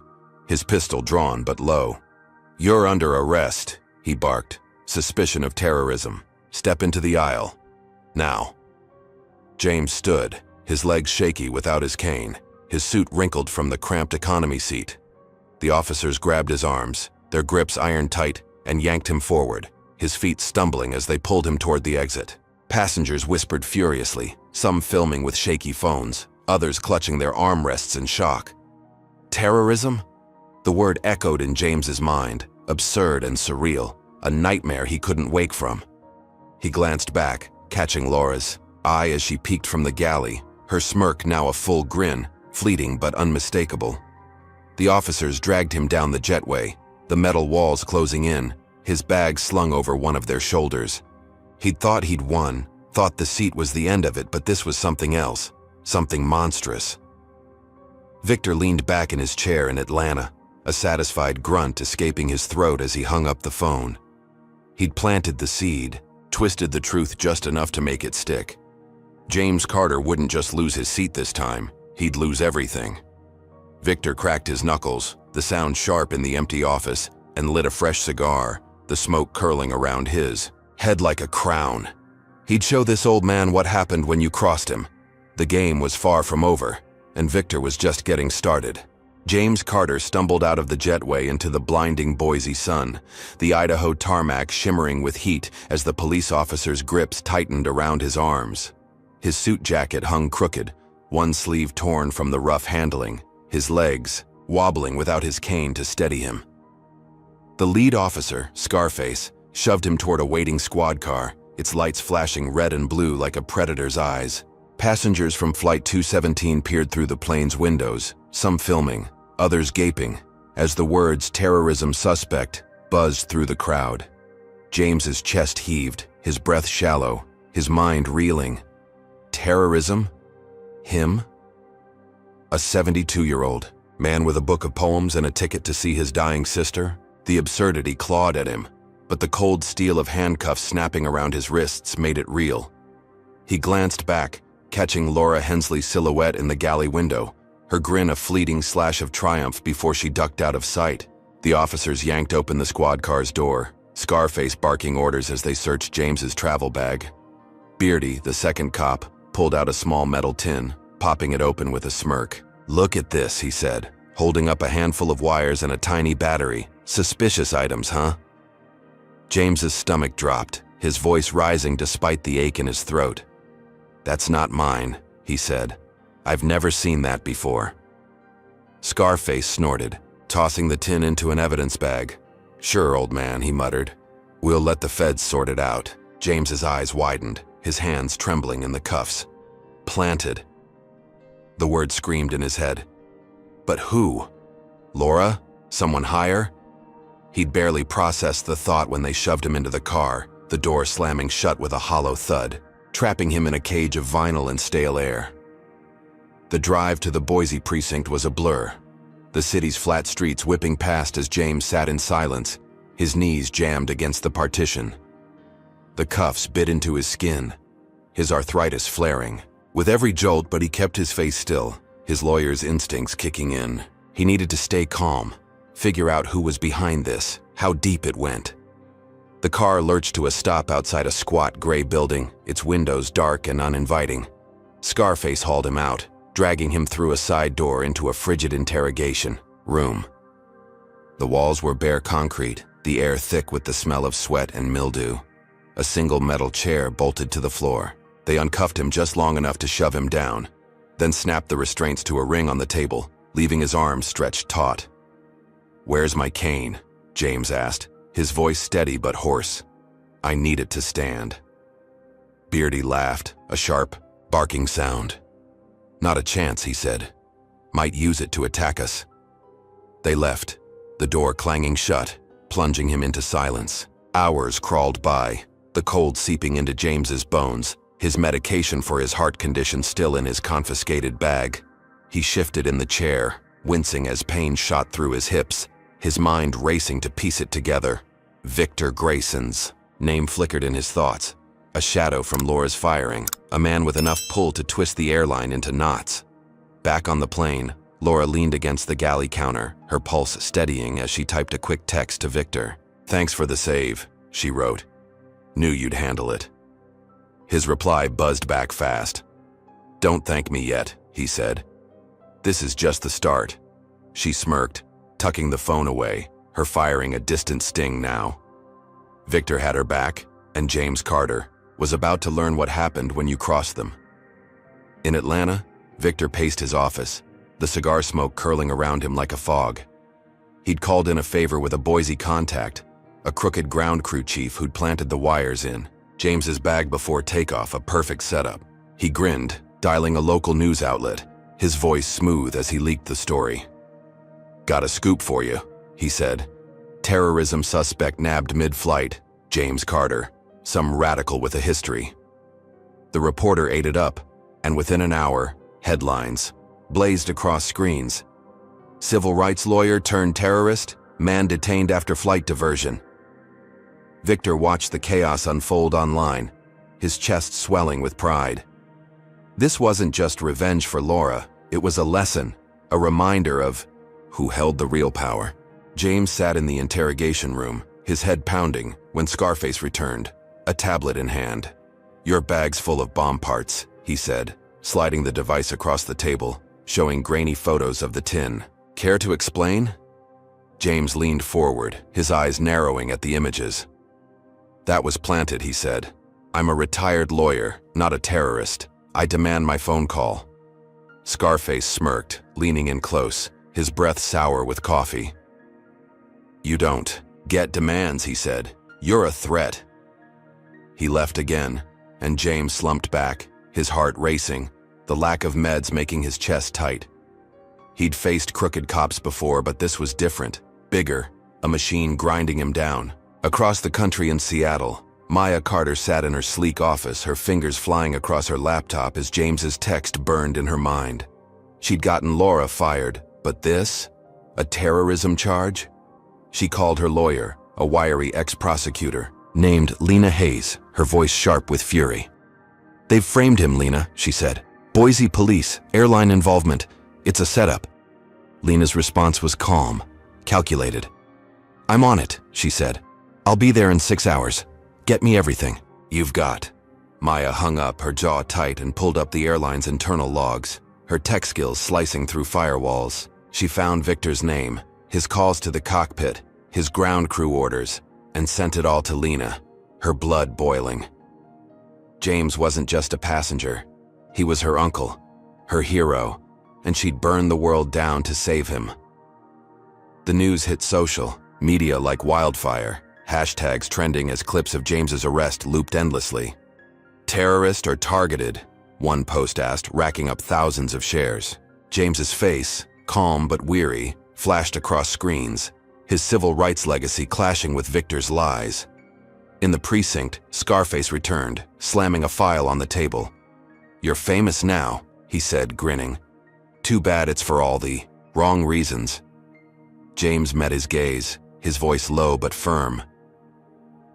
his pistol drawn but low. "You're under arrest," he barked. "Suspicion of terrorism. Step into the aisle. Now." James stood, his legs shaky without his cane, his suit wrinkled from the cramped economy seat. The officers grabbed his arms, their grips iron tight, and yanked him forward, his feet stumbling as they pulled him toward the exit. Passengers whispered furiously, some filming with shaky phones, others clutching their armrests in shock. Terrorism? The word echoed in James's mind, absurd and surreal, a nightmare he couldn't wake from. He glanced back, catching Laura's eye as she peeked from the galley, her smirk now a full grin, fleeting but unmistakable. The officers dragged him down the jetway, the metal walls closing in, his bag slung over one of their shoulders. He'd thought he'd won, thought the seat was the end of it, but this was something else, something monstrous. Victor leaned back in his chair in Atlanta, a satisfied grunt escaping his throat as he hung up the phone. He'd planted the seed, twisted the truth just enough to make it stick. James Carter wouldn't just lose his seat this time, he'd lose everything. Victor cracked his knuckles, the sound sharp in the empty office, and lit a fresh cigar, the smoke curling around his head like a crown. He'd show this old man what happened when you crossed him. The game was far from over, and Victor was just getting started. James Carter stumbled out of the jetway into the blinding Boise sun, the Idaho tarmac shimmering with heat as the police officer's grips tightened around his arms. His suit jacket hung crooked, one sleeve torn from the rough handling, his legs wobbling without his cane to steady him. The lead officer, Scarface, shoved him toward a waiting squad car, its lights flashing red and blue like a predator's eyes. Passengers from Flight 217 peered through the plane's windows, some filming, others gaping, as the words "terrorism suspect" buzzed through the crowd. James's chest heaved, his breath shallow, his mind reeling. Terrorism? Him? A 72-year-old, man with a book of poems and a ticket to see his dying sister? The absurdity clawed at him, but the cold steel of handcuffs snapping around his wrists made it real. He glanced back, catching Laura Hensley's silhouette in the galley window, her grin a fleeting slash of triumph before she ducked out of sight. The officers yanked open the squad car's door, Scarface barking orders as they searched James's travel bag. Beardy, the second cop, pulled out a small metal tin, popping it open with a smirk. "Look at this," he said, holding up a handful of wires and a tiny battery. "Suspicious items, huh?" James's stomach dropped, his voice rising despite the ache in his throat. "That's not mine," he said. "I've never seen that before." Scarface snorted, tossing the tin into an evidence bag. "Sure, old man," he muttered. "We'll let the feds sort it out." James's eyes widened, his hands trembling in the cuffs. "Planted." The word screamed in his head. But who? Laura? Someone higher? He'd barely processed the thought when they shoved him into the car, the door slamming shut with a hollow thud, trapping him in a cage of vinyl and stale air. The drive to the Boise precinct was a blur, the city's flat streets whipping past as James sat in silence, his knees jammed against the partition. The cuffs bit into his skin, his arthritis flaring. With every jolt, but he kept his face still, his lawyer's instincts kicking in. He needed to stay calm, figure out who was behind this, how deep it went. The car lurched to a stop outside a squat gray building, its windows dark and uninviting. Scarface hauled him out, dragging him through a side door into a frigid interrogation room. The walls were bare concrete, the air thick with the smell of sweat and mildew. A single metal chair bolted to the floor. They uncuffed him just long enough to shove him down, then snapped the restraints to a ring on the table, leaving his arms stretched taut. "Where's my cane?" James asked, his voice steady but hoarse. "I need it to stand." Beardy laughed, a sharp, barking sound. "Not a chance," he said. "Might use it to attack us." They left, the door clanging shut, plunging him into silence. Hours crawled by, the cold seeping into James's bones, his medication for his heart condition still in his confiscated bag. He shifted in the chair, wincing as pain shot through his hips, his mind racing to piece it together. Victor Grayson's Name flickered in his thoughts. A shadow from Laura's firing, a man with enough pull to twist the airline into knots. Back on the plane, Laura leaned against the galley counter, her pulse steadying as she typed a quick text to Victor. "Thanks for the save," she wrote. "Knew you'd handle it." His reply buzzed back fast. "Don't thank me yet," he said. "This is just the start." She smirked, tucking the phone away, her firing a distant sting now. Victor had her back, and James Carter was about to learn what happened when you crossed them. In Atlanta, Victor paced his office, the cigar smoke curling around him like a fog. He'd called in a favor with a Boise contact, a crooked ground crew chief who'd planted the wires in James's bag before takeoff, a perfect setup. He grinned, dialing a local news outlet, his voice smooth as he leaked the story. "Got a scoop for you," he said. "Terrorism suspect nabbed mid-flight, James Carter, some radical with a history." The reporter ate it up, and within an hour, headlines blazed across screens. "Civil rights lawyer turned terrorist, man detained after flight diversion." Victor watched the chaos unfold online, his chest swelling with pride. This wasn't just revenge for Laura, it was a lesson, a reminder of who held the real power. James sat in the interrogation room, his head pounding, when Scarface returned, a tablet in hand. "Your bag's full of bomb parts," he said, sliding the device across the table, showing grainy photos of the tin. "Care to explain?" James leaned forward, his eyes narrowing at the images. "That was planted," he said. "I'm a retired lawyer, not a terrorist. I demand my phone call." Scarface smirked, leaning in close, his breath sour with coffee. "You don't get demands," he said. "You're a threat." He left again, and James slumped back, his heart racing, the lack of meds making his chest tight. He'd faced crooked cops before, but this was different, bigger, a machine grinding him down. Across the country in Seattle, Maya Carter sat in her sleek office, her fingers flying across her laptop as James's text burned in her mind. She'd gotten Laura fired, but this? A terrorism charge? She called her lawyer, a wiry ex-prosecutor, named Lena Hayes, her voice sharp with fury. "They've framed him, Lena," she said. "Boise police, airline involvement. It's a setup." Lena's response was calm, calculated. "I'm on it," she said. "I'll be there in 6 hours. Get me everything." "You've got." Maya hung up, her jaw tight, and pulled up the airline's internal logs, her tech skills slicing through firewalls. She found Victor's name, his calls to the cockpit, his ground crew orders, and sent it all to Lena, her blood boiling. James wasn't just a passenger. He was her uncle, her hero, and she'd burn the world down to save him. The news hit social media like wildfire, hashtags trending as clips of James's arrest looped endlessly. "Terrorist or targeted?" one post asked, racking up thousands of shares. James's face, calm but weary, flashed across screens, his civil rights legacy clashing with Victor's lies. In the precinct, Scarface returned, slamming a file on the table. "You're famous now," he said, grinning. "Too bad it's for all the wrong reasons." James met his gaze, his voice low but firm.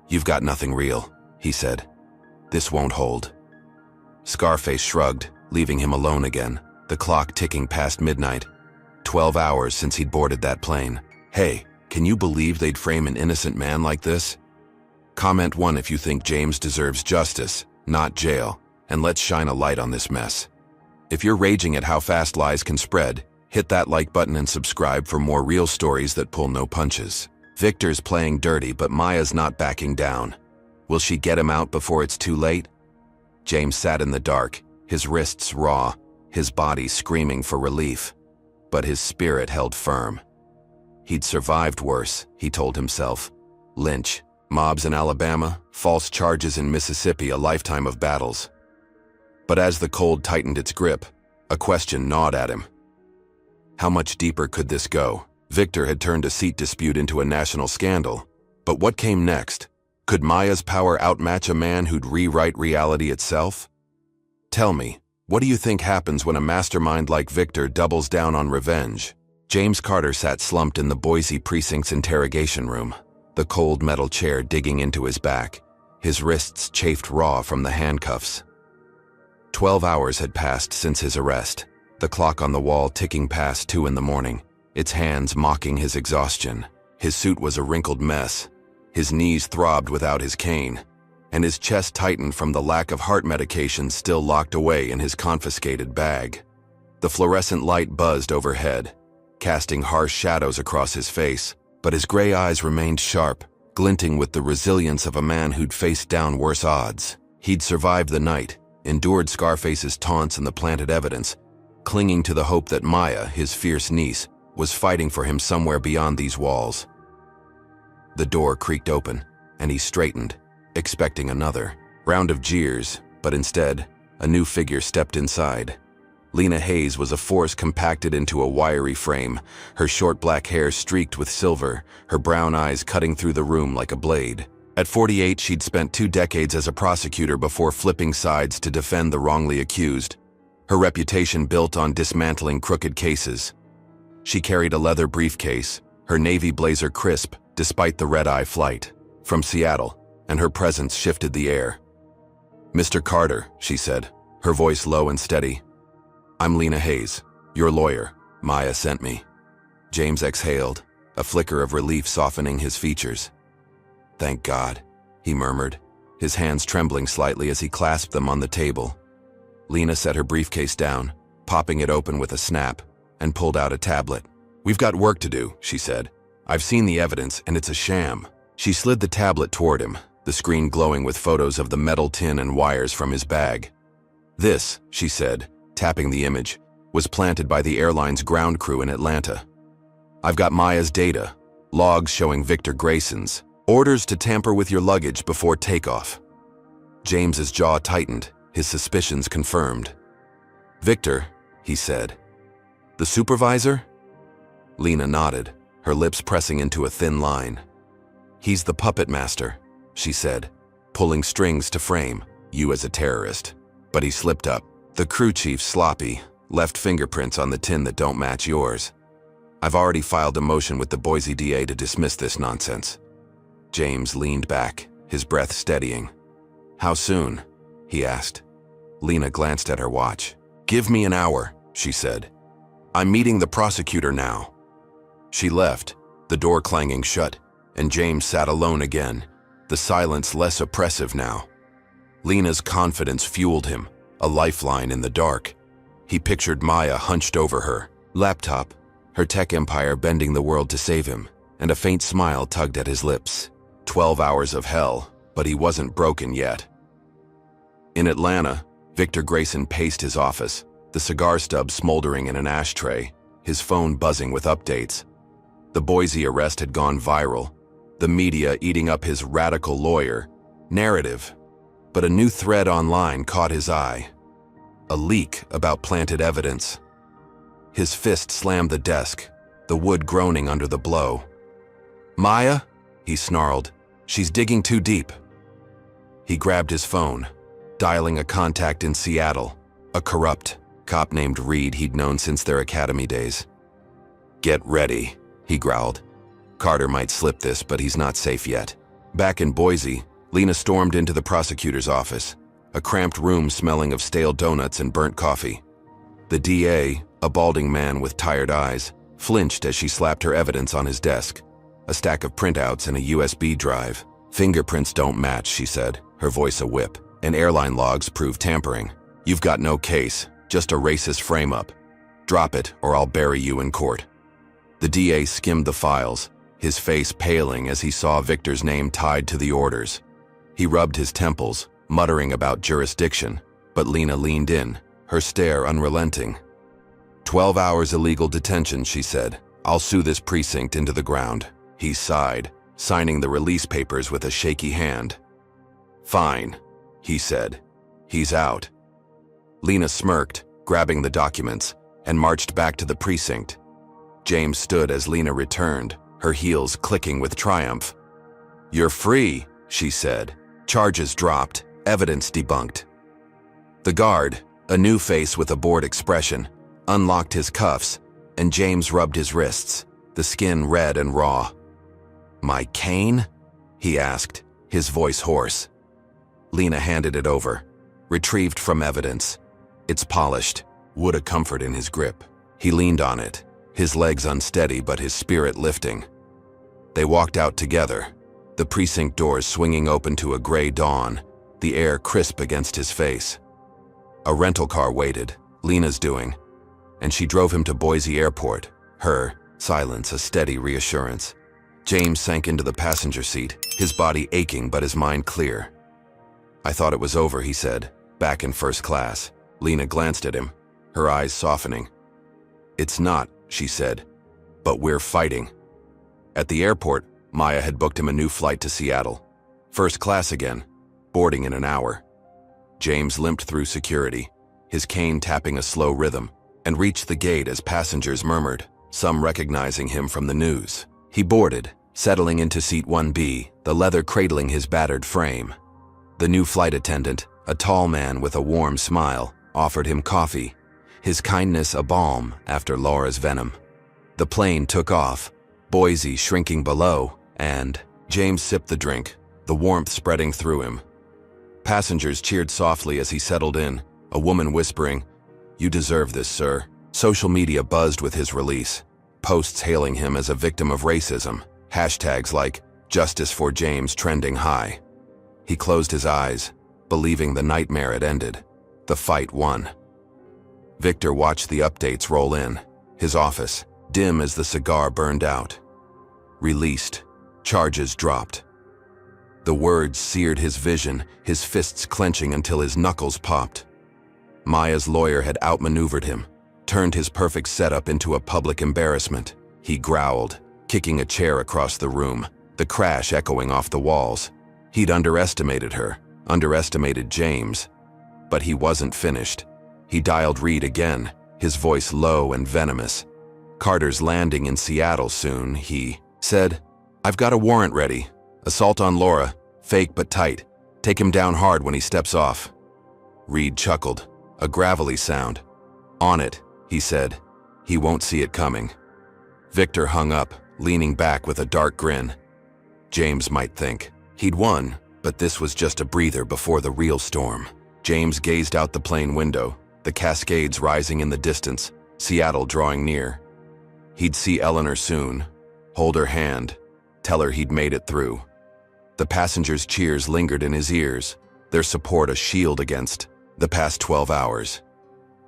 "You've got nothing real," he said. "This won't hold." Scarface shrugged, leaving him alone again, the clock ticking past midnight. 12 hours since he'd boarded that plane. "Hey, can you believe they'd frame an innocent man like this?" Comment 1 if you think James deserves justice, not jail, and let's shine a light on this mess. If you're raging at how fast lies can spread, hit that like button and subscribe for more real stories that pull no punches. Victor's playing dirty, but Maya's not backing down. Will she get him out before it's too late? James sat in the dark, his wrists raw, his body screaming for relief. But his spirit held firm. He'd survived worse, he told himself. Lynch, mobs in Alabama, false charges in Mississippi, a lifetime of battles. But as the cold tightened its grip, a question gnawed at him. How much deeper could this go? Victor had turned a seat dispute into a national scandal. But what came next? Could Maya's power outmatch a man who'd rewrite reality itself? Tell me, what do you think happens when a mastermind like Victor doubles down on revenge? James Carter sat slumped in the Boise precinct's interrogation room, the cold metal chair digging into his back, His wrists chafed raw from the handcuffs. 12 hours had passed since his arrest, the clock on the wall ticking past 2 in the morning, its hands mocking his exhaustion. His suit was a wrinkled mess. His knees throbbed without his cane, and his chest tightened from the lack of heart medication still locked away in his confiscated bag. The fluorescent light buzzed overhead, casting harsh shadows across his face, but his gray eyes remained sharp, glinting with the resilience of a man who'd faced down worse odds. He'd survived the night, endured Scarface's taunts and the planted evidence, clinging to the hope that Maya, his fierce niece, was fighting for him somewhere beyond these walls. The door creaked open, and he straightened, expecting another round of jeers, but instead, a new figure stepped inside. Lena Hayes was a force compacted into a wiry frame, her short black hair streaked with silver, her brown eyes cutting through the room like a blade. At 48, she'd spent 2 decades as a prosecutor before flipping sides to defend the wrongly accused, her reputation built on dismantling crooked cases. She carried a leather briefcase, her navy blazer crisp despite the red-eye flight from Seattle, and her presence shifted the air. "Mr. Carter," she said, her voice low and steady. "I'm Lena Hayes, your lawyer. Maya sent me." James exhaled, a flicker of relief softening his features. "Thank God," he murmured, his hands trembling slightly as he clasped them on the table. Lena set her briefcase down, popping it open with a snap, and pulled out a tablet. "We've got work to do," she said. "I've seen the evidence, and it's a sham." She slid the tablet toward him, the screen glowing with photos of the metal tin and wires from his bag. "This," she said, tapping the image, "was planted by the airline's ground crew in Atlanta. I've got Maya's data, logs showing Victor Grayson's, orders to tamper with your luggage before takeoff." James's jaw tightened, his suspicions confirmed. "Victor," he said. "The supervisor?" Lena nodded, her lips pressing into a thin line. "He's the puppet master," she said, "pulling strings to frame you as a terrorist. But he slipped up. The crew chief's sloppy, left fingerprints on the tin that don't match yours. I've already filed a motion with the Boise DA to dismiss this nonsense." James leaned back, his breath steadying. "How soon?" he asked. Lena glanced at her watch. "Give me an hour," she said. "I'm meeting the prosecutor now." She left, the door clanging shut, and James sat alone again, the silence less oppressive now. Lena's confidence fueled him, a lifeline in the dark. He pictured Maya hunched over her laptop, her tech empire bending the world to save him, and a faint smile tugged at his lips. 12 hours of hell, but he wasn't broken yet. In Atlanta, Victor Grayson paced his office, the cigar stub smoldering in an ashtray, his phone buzzing with updates. The Boise arrest had gone viral, the media eating up his radical lawyer narrative. But a new thread online caught his eye. A leak about planted evidence. His fist slammed the desk, the wood groaning under the blow. "Maya?" he snarled. "She's digging too deep." He grabbed his phone, dialing a contact in Seattle, a corrupt cop named Reed he'd known since their academy days. "Get ready," he growled. "Carter might slip this, but he's not safe yet." Back in Boise, Lena stormed into the prosecutor's office, a cramped room smelling of stale donuts and burnt coffee. The DA, a balding man with tired eyes, flinched as she slapped her evidence on his desk, a stack of printouts and a USB drive. "Fingerprints don't match," she said, her voice a whip, "and airline logs prove tampering. You've got no case, just a racist frame-up. Drop it, or I'll bury you in court." The DA skimmed the files, his face paling as he saw Victor's name tied to the orders. He rubbed his temples, muttering about jurisdiction, but Lena leaned in, her stare unrelenting. 12 hours illegal detention, she said. "I'll sue this precinct into the ground." He sighed, signing the release papers with a shaky hand. "Fine," he said. "He's out." Lena smirked, grabbing the documents, and marched back to the precinct. James stood as Lena returned, her heels clicking with triumph. "You're free," she said. Charges dropped, evidence debunked. The guard, a new face with a bored expression, unlocked his cuffs, and James rubbed his wrists, the skin red and raw. "My cane?" he asked, his voice hoarse. Lena handed it over. Retrieved from evidence. It's polished, wood a comfort in his grip. He leaned on it, his legs unsteady but his spirit lifting. They walked out together, the precinct doors swinging open to a gray dawn, the air crisp against his face. A rental car waited, Lena's doing, and she drove him to Boise Airport, her silence a steady reassurance. James sank into the passenger seat, his body aching but his mind clear. "I thought it was over," he said, back in first class. Lena glanced at him, her eyes softening. "It's not," she said, "but we're fighting." At the airport, Maya had booked him a new flight to Seattle. First class again, boarding in an hour. James limped through security, his cane tapping a slow rhythm, and reached the gate as passengers murmured, some recognizing him from the news. He boarded, settling into seat 1B, the leather cradling his battered frame. The new flight attendant, a tall man with a warm smile, offered him coffee, his kindness a balm after Laura's venom. The plane took off, Boise shrinking below, and James sipped the drink, the warmth spreading through him. Passengers cheered softly as he settled in, a woman whispering, "You deserve this, sir." Social media buzzed with his release, posts hailing him as a victim of racism, hashtags like "Justice for James" trending high. He closed his eyes, believing the nightmare had ended. The fight won. Victor watched the updates roll in, his office, dim as the cigar burned out. Released. Charges dropped. The words seared his vision, his fists clenching until his knuckles popped. Maya's lawyer had outmaneuvered him, turned his perfect setup into a public embarrassment. He growled, kicking a chair across the room, the crash echoing off the walls. He'd underestimated her, underestimated James. But he wasn't finished. He dialed Reed again, his voice low and venomous. "Carter's landing in Seattle soon," he said. "I've got a warrant ready. Assault on Laura, fake but tight. Take him down hard when he steps off." Reed chuckled, a gravelly sound. "On it," he said. "He won't see it coming." Victor hung up, leaning back with a dark grin. James might think he'd won, but this was just a breather before the real storm. James gazed out the plane window, the Cascades rising in the distance, Seattle drawing near. He'd see Eleanor soon, hold her hand, tell her he'd made it through. The passengers' cheers lingered in his ears, their support a shield against the past 12 hours.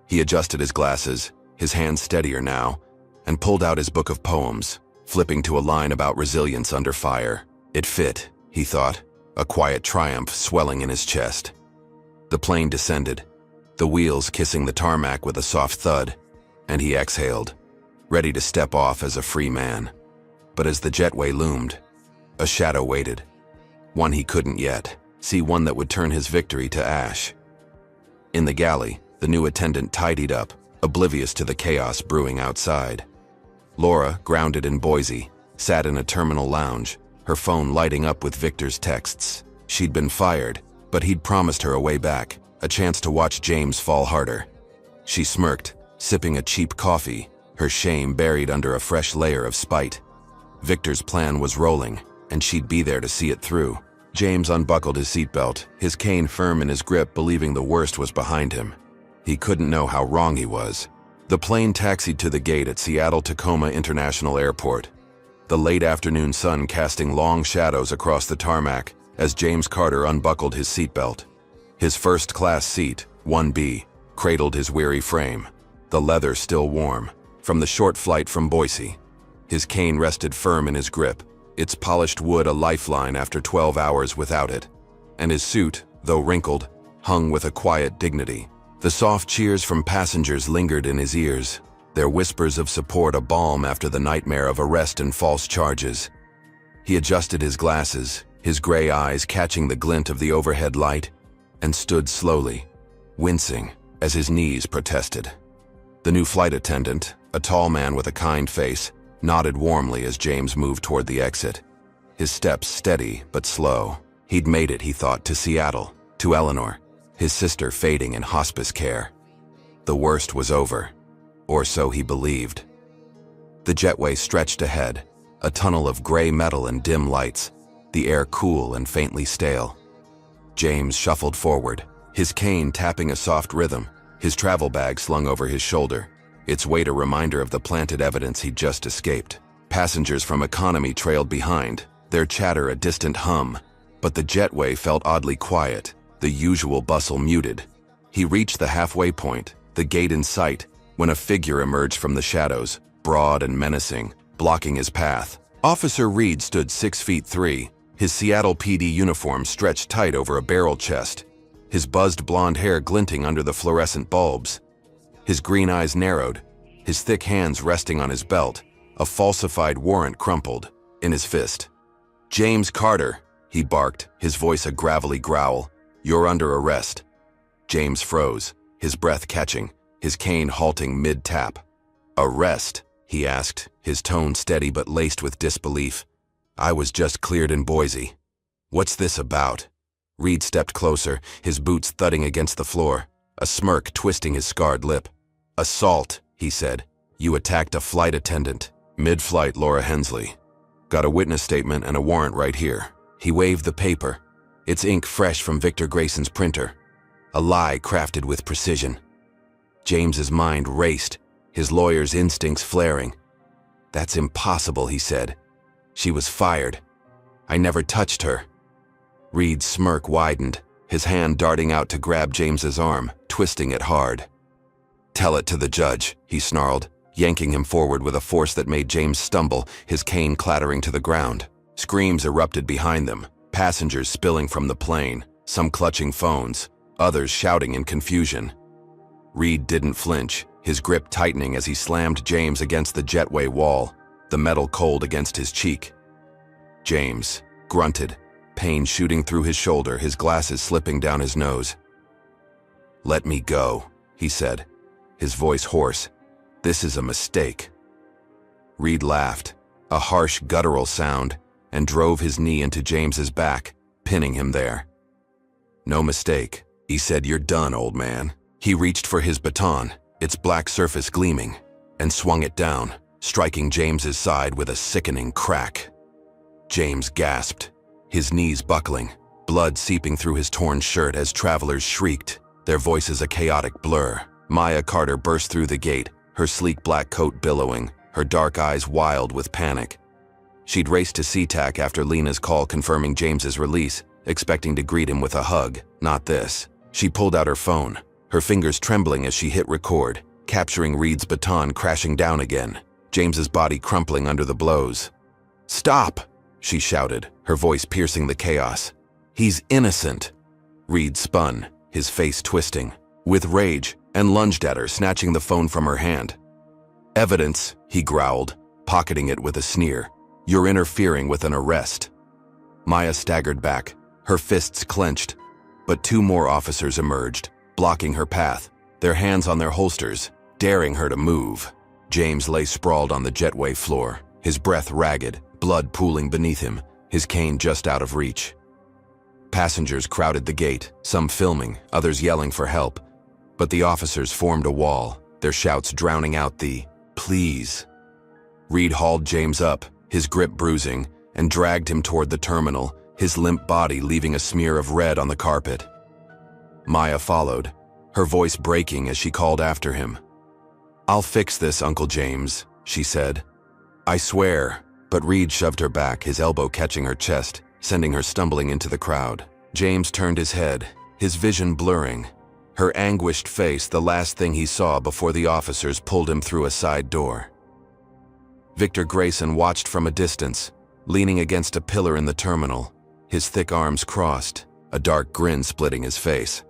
He adjusted his glasses, his hands steadier now, and pulled out his book of poems, flipping to a line about resilience under fire. It fit, he thought, a quiet triumph swelling in his chest. The plane descended, the wheels kissing the tarmac with a soft thud, and he exhaled, ready to step off as a free man. But as the jetway loomed, a shadow waited. One he couldn't yet see, one that would turn his victory to ash. In the galley, the new attendant tidied up, oblivious to the chaos brewing outside. Laura, grounded in Boise, sat in a terminal lounge, her phone lighting up with Victor's texts. She'd been fired, but he'd promised her a way back, a chance to watch James fall harder. She smirked, sipping a cheap coffee, her shame buried under a fresh layer of spite. Victor's plan was rolling, and she'd be there to see it through. James unbuckled his seatbelt, his cane firm in his grip, believing the worst was behind him. He couldn't know how wrong he was. The plane taxied to the gate at Seattle-Tacoma International Airport, the late afternoon sun casting long shadows across the tarmac as James Carter unbuckled his seatbelt. His first-class seat, 1B, cradled his weary frame, the leather still warm, from the short flight from Boise. His cane rested firm in his grip, its polished wood a lifeline after 12 hours without it, and his suit, though wrinkled, hung with a quiet dignity. The soft cheers from passengers lingered in his ears, their whispers of support a balm after the nightmare of arrest and false charges. He adjusted his glasses, his gray eyes catching the glint of the overhead light, and stood slowly, wincing as his knees protested. The new flight attendant, a tall man with a kind face, nodded warmly as James moved toward the exit, his steps steady but slow. He'd made it, he thought, to Seattle, to Eleanor, his sister fading in hospice care. The worst was over, or so he believed. The jetway stretched ahead, a tunnel of gray metal and dim lights, the air cool and faintly stale. James shuffled forward, his cane tapping a soft rhythm, his travel bag slung over his shoulder, its weight a reminder of the planted evidence he'd just escaped. Passengers from economy trailed behind, their chatter a distant hum, but the jetway felt oddly quiet, the usual bustle muted. He reached the halfway point, the gate in sight, when a figure emerged from the shadows, broad and menacing, blocking his path. Officer Reed stood 6'3", his Seattle PD uniform stretched tight over a barrel chest, his buzzed blonde hair glinting under the fluorescent bulbs. His green eyes narrowed, his thick hands resting on his belt, a falsified warrant crumpled in his fist. "James Carter," he barked, his voice a gravelly growl. "You're under arrest." James froze, his breath catching, his cane halting mid-tap. "Arrest?" he asked, his tone steady but laced with disbelief. "I was just cleared in Boise. What's this about?" Reed stepped closer, his boots thudding against the floor, a smirk twisting his scarred lip. "Assault," he said. "You attacked a flight attendant. Mid-flight, Laura Hensley. Got a witness statement and a warrant right here." He waved the paper, its ink fresh from Victor Grayson's printer. A lie crafted with precision. James's mind raced, his lawyer's instincts flaring. "That's impossible," he said. "She was fired. I never touched her." Reed's smirk widened, his hand darting out to grab James's arm, twisting it hard. "Tell it to the judge," he snarled, yanking him forward with a force that made James stumble, his cane clattering to the ground. Screams erupted behind them, passengers spilling from the plane, some clutching phones, others shouting in confusion. Reed didn't flinch, his grip tightening as he slammed James against the jetway wall, the metal cold against his cheek. James grunted, pain shooting through his shoulder, his glasses slipping down his nose. "Let me go," he said, his voice hoarse. "This is a mistake." Reed laughed, a harsh guttural sound, and drove his knee into James's back, pinning him there. "No mistake," he said. "You're done, old man." He reached for his baton, its black surface gleaming, and swung it down, striking James's side with a sickening crack. James gasped, his knees buckling, blood seeping through his torn shirt as travelers shrieked, their voices a chaotic blur. Maya Carter burst through the gate, her sleek black coat billowing, her dark eyes wild with panic. She'd raced to SeaTac after Lena's call confirming James's release, expecting to greet him with a hug. Not this. She pulled out her phone, her fingers trembling as she hit record, capturing Reed's baton crashing down again, James's body crumpling under the blows. "Stop!" she shouted, her voice piercing the chaos. "He's innocent." Reed spun, his face twisting, with rage, and lunged at her, snatching the phone from her hand. "Evidence," he growled, pocketing it with a sneer. "You're interfering with an arrest." Maya staggered back, her fists clenched, but two more officers emerged, blocking her path, their hands on their holsters, daring her to move. James lay sprawled on the jetway floor, his breath ragged, blood pooling beneath him, his cane just out of reach. Passengers crowded the gate, some filming, others yelling for help, but the officers formed a wall, their shouts drowning out the "please." Reed hauled James up, his grip bruising, and dragged him toward the terminal, his limp body leaving a smear of red on the carpet. Maya followed, her voice breaking as she called after him. "I'll fix this, Uncle James," she said. "I swear," but Reed shoved her back, his elbow catching her chest, sending her stumbling into the crowd. James turned his head, his vision blurring, her anguished face the last thing he saw before the officers pulled him through a side door. Victor Grayson watched from a distance, leaning against a pillar in the terminal, his thick arms crossed, a dark grin splitting his face.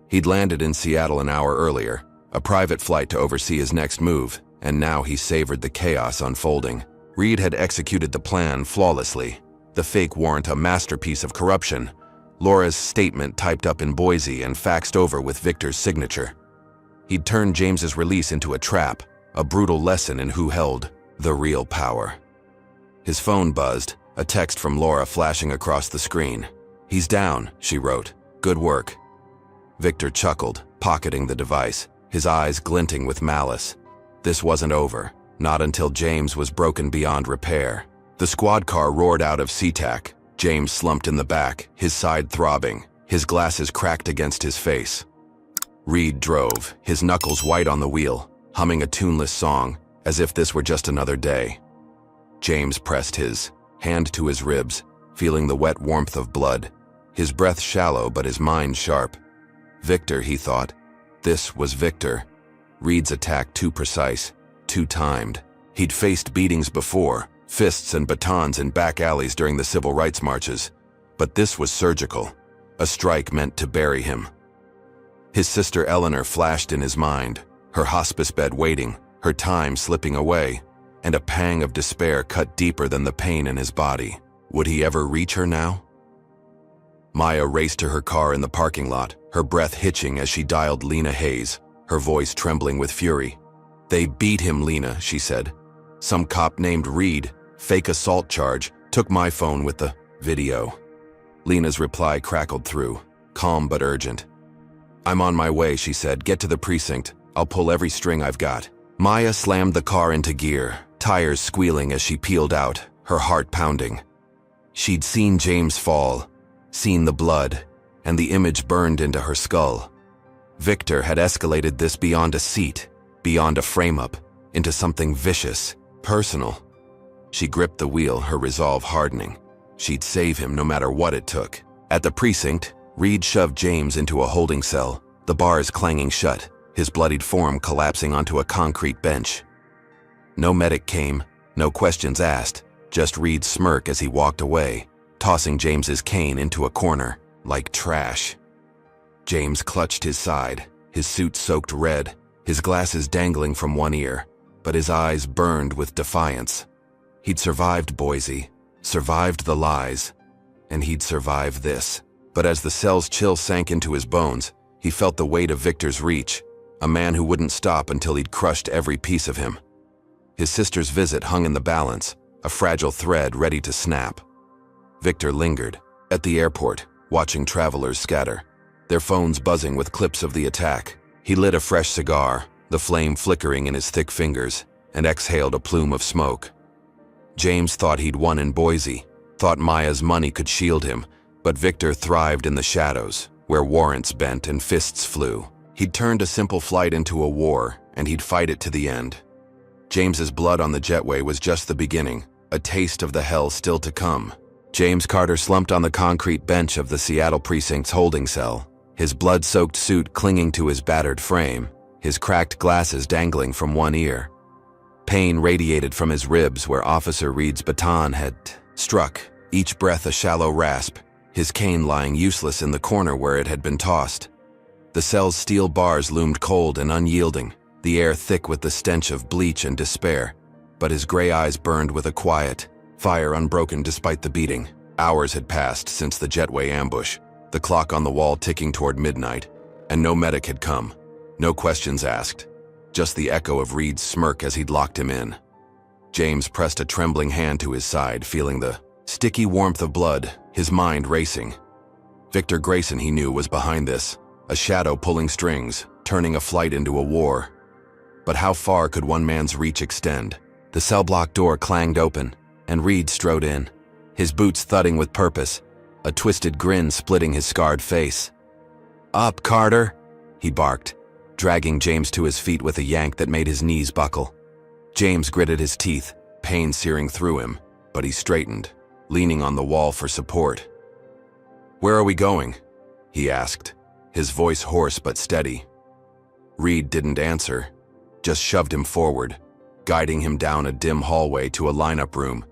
He'd landed in Seattle an hour earlier, a private flight to oversee his next move, and now he savored the chaos unfolding. Reed had executed the plan flawlessly, the fake warrant a masterpiece of corruption, Laura's statement typed up in Boise and faxed over with Victor's signature. He'd turned James's release into a trap, a brutal lesson in who held the real power. His phone buzzed, a text from Laura flashing across the screen. "He's down," she wrote. "Good work." Victor chuckled, pocketing the device, his eyes glinting with malice. This wasn't over, not until James was broken beyond repair. The squad car roared out of SeaTac. James slumped in the back, his side throbbing, His glasses cracked against his face. Reed drove, his knuckles white on the wheel, humming a tuneless song, as if this were just another day. James pressed his hand to his ribs, feeling the wet warmth of blood, his breath shallow but his mind sharp. Victor, he thought. This was Victor. Reed's attack too precise, too timed. He'd faced beatings before, fists and batons in back alleys during the civil rights marches. But this was surgical, a strike meant to bury him. His sister Eleanor flashed in his mind, her hospice bed waiting, her time slipping away, and a pang of despair cut deeper than the pain in his body. Would he ever reach her now? Maya raced to her car in the parking lot, her breath hitching as she dialed Lena Hayes, her voice trembling with fury. "They beat him, Lena," she said. "Some cop named Reed, fake assault charge, took my phone with the video." Lena's reply crackled through, calm but urgent. "I'm on my way," she said. "Get to the precinct. I'll pull every string I've got." Maya slammed the car into gear, tires squealing as she peeled out, her heart pounding. She'd seen James fall, seen the blood, and the image burned into her skull. Victor had escalated this beyond a seat, beyond a frame-up, into something vicious, personal. She gripped the wheel, her resolve hardening. She'd save him no matter what it took. At the precinct, Reed shoved James into a holding cell, the bars clanging shut, his bloodied form collapsing onto a concrete bench. No medic came, no questions asked, just Reed's smirk as he walked away, tossing James's cane into a corner, like trash. James clutched his side, his suit soaked red, his glasses dangling from one ear, but his eyes burned with defiance. He'd survived Boise, survived the lies, and he'd survive this. But as the cell's chill sank into his bones, he felt the weight of Victor's reach, a man who wouldn't stop until he'd crushed every piece of him. His sister's visit hung in the balance, a fragile thread ready to snap. Victor lingered, at the airport, watching travelers scatter, their phones buzzing with clips of the attack. He lit a fresh cigar, the flame flickering in his thick fingers, and exhaled a plume of smoke. James thought he'd won in Boise, thought Maya's money could shield him, but Victor thrived in the shadows, where warrants bent and fists flew. He'd turned a simple flight into a war, and he'd fight it to the end. James's blood on the jetway was just the beginning, a taste of the hell still to come. James Carter slumped on the concrete bench of the Seattle precinct's holding cell, his blood-soaked suit clinging to his battered frame, his cracked glasses dangling from one ear. Pain radiated from his ribs where Officer Reed's baton had struck, each breath a shallow rasp, his cane lying useless in the corner where it had been tossed. The cell's steel bars loomed cold and unyielding, the air thick with the stench of bleach and despair, but his gray eyes burned with a quiet, fire unbroken despite the beating. Hours had passed since the jetway ambush, the clock on the wall ticking toward midnight, and no medic had come, no questions asked, just the echo of Reed's smirk as he'd locked him in. James pressed a trembling hand to his side, feeling the sticky warmth of blood, his mind racing. Victor Grayson, he knew, was behind this, a shadow pulling strings, turning a flight into a war. But how far could one man's reach extend? The cell block door clanged open, and Reed strode in, his boots thudding with purpose, a twisted grin splitting his scarred face. "Up, Carter," he barked, dragging James to his feet with a yank that made his knees buckle. James gritted his teeth, pain searing through him, but he straightened, leaning on the wall for support. "Where are we going?" he asked, his voice hoarse but steady. Reed didn't answer, just shoved him forward, guiding him down a dim hallway to a lineup room,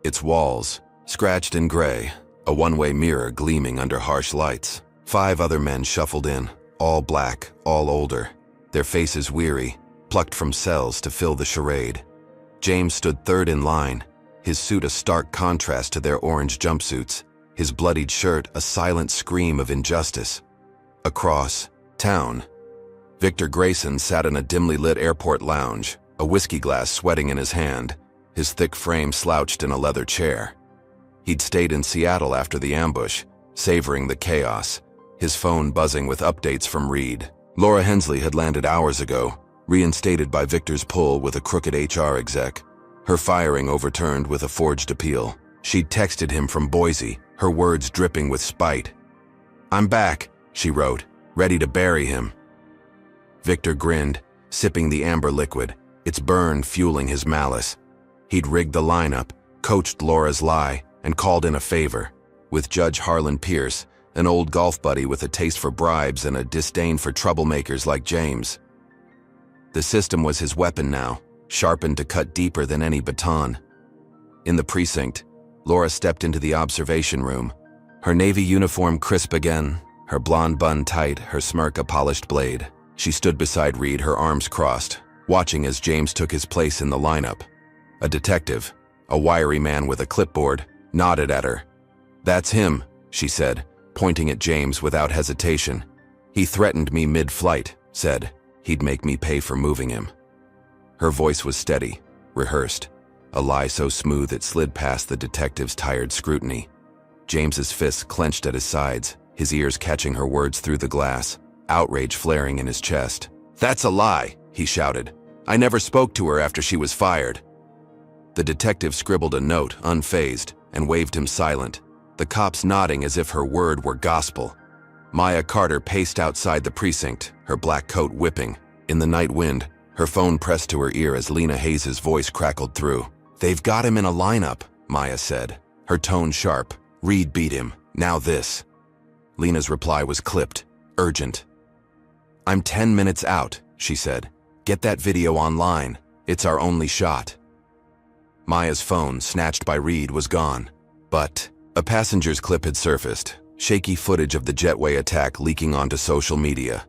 its walls scratched and gray, a one-way mirror gleaming under harsh lights. 5 other men shuffled in, all black, all older, their faces weary, plucked from cells to fill the charade. James stood third in line, his suit a stark contrast to their orange jumpsuits, his bloodied shirt a silent scream of injustice. Across town, Victor Grayson sat in a dimly lit airport lounge, a whiskey glass sweating in his hand, his thick frame slouched in a leather chair. He'd stayed in Seattle after the ambush, savoring the chaos, his phone buzzing with updates from Reed. Laura Hensley had landed hours ago, reinstated by Victor's pull with a crooked HR exec, her firing overturned with a forged appeal. She'd texted him from Boise, her words dripping with spite. "I'm back," she wrote, ready to bury him. Victor grinned, sipping the amber liquid, its burn fueling his malice. He'd rigged the lineup, coached Laura's lie, and called in a favor, with Judge Harlan Pierce, an old golf buddy with a taste for bribes and a disdain for troublemakers like James. The system was his weapon now, sharpened to cut deeper than any baton. In the precinct, Laura stepped into the observation room, her navy uniform crisp again, her blonde bun tight, her smirk a polished blade. She stood beside Reed, her arms crossed, watching as James took his place in the lineup. A detective, a wiry man with a clipboard, nodded at her. "That's him," she said, pointing at James without hesitation. "He threatened me mid-flight, said he'd make me pay for moving him." Her voice was steady, rehearsed, a lie so smooth it slid past the detective's tired scrutiny. James's fists clenched at his sides, his ears catching her words through the glass, outrage flaring in his chest. "That's a lie," he shouted. "I never spoke to her after she was fired." The detective scribbled a note, unfazed, and waved him silent, the cops nodding as if her word were gospel. Maya Carter paced outside the precinct, her black coat whipping. In the night wind, her phone pressed to her ear as Lena Hayes' voice crackled through. "They've got him in a lineup," Maya said, her tone sharp. "Reed beat him. Now this." Lena's reply was clipped, urgent. "I'm 10 minutes out," she said. "Get that video online. It's our only shot." Maya's phone, snatched by Reed, was gone. But a passenger's clip had surfaced, shaky footage of the jetway attack leaking onto social media.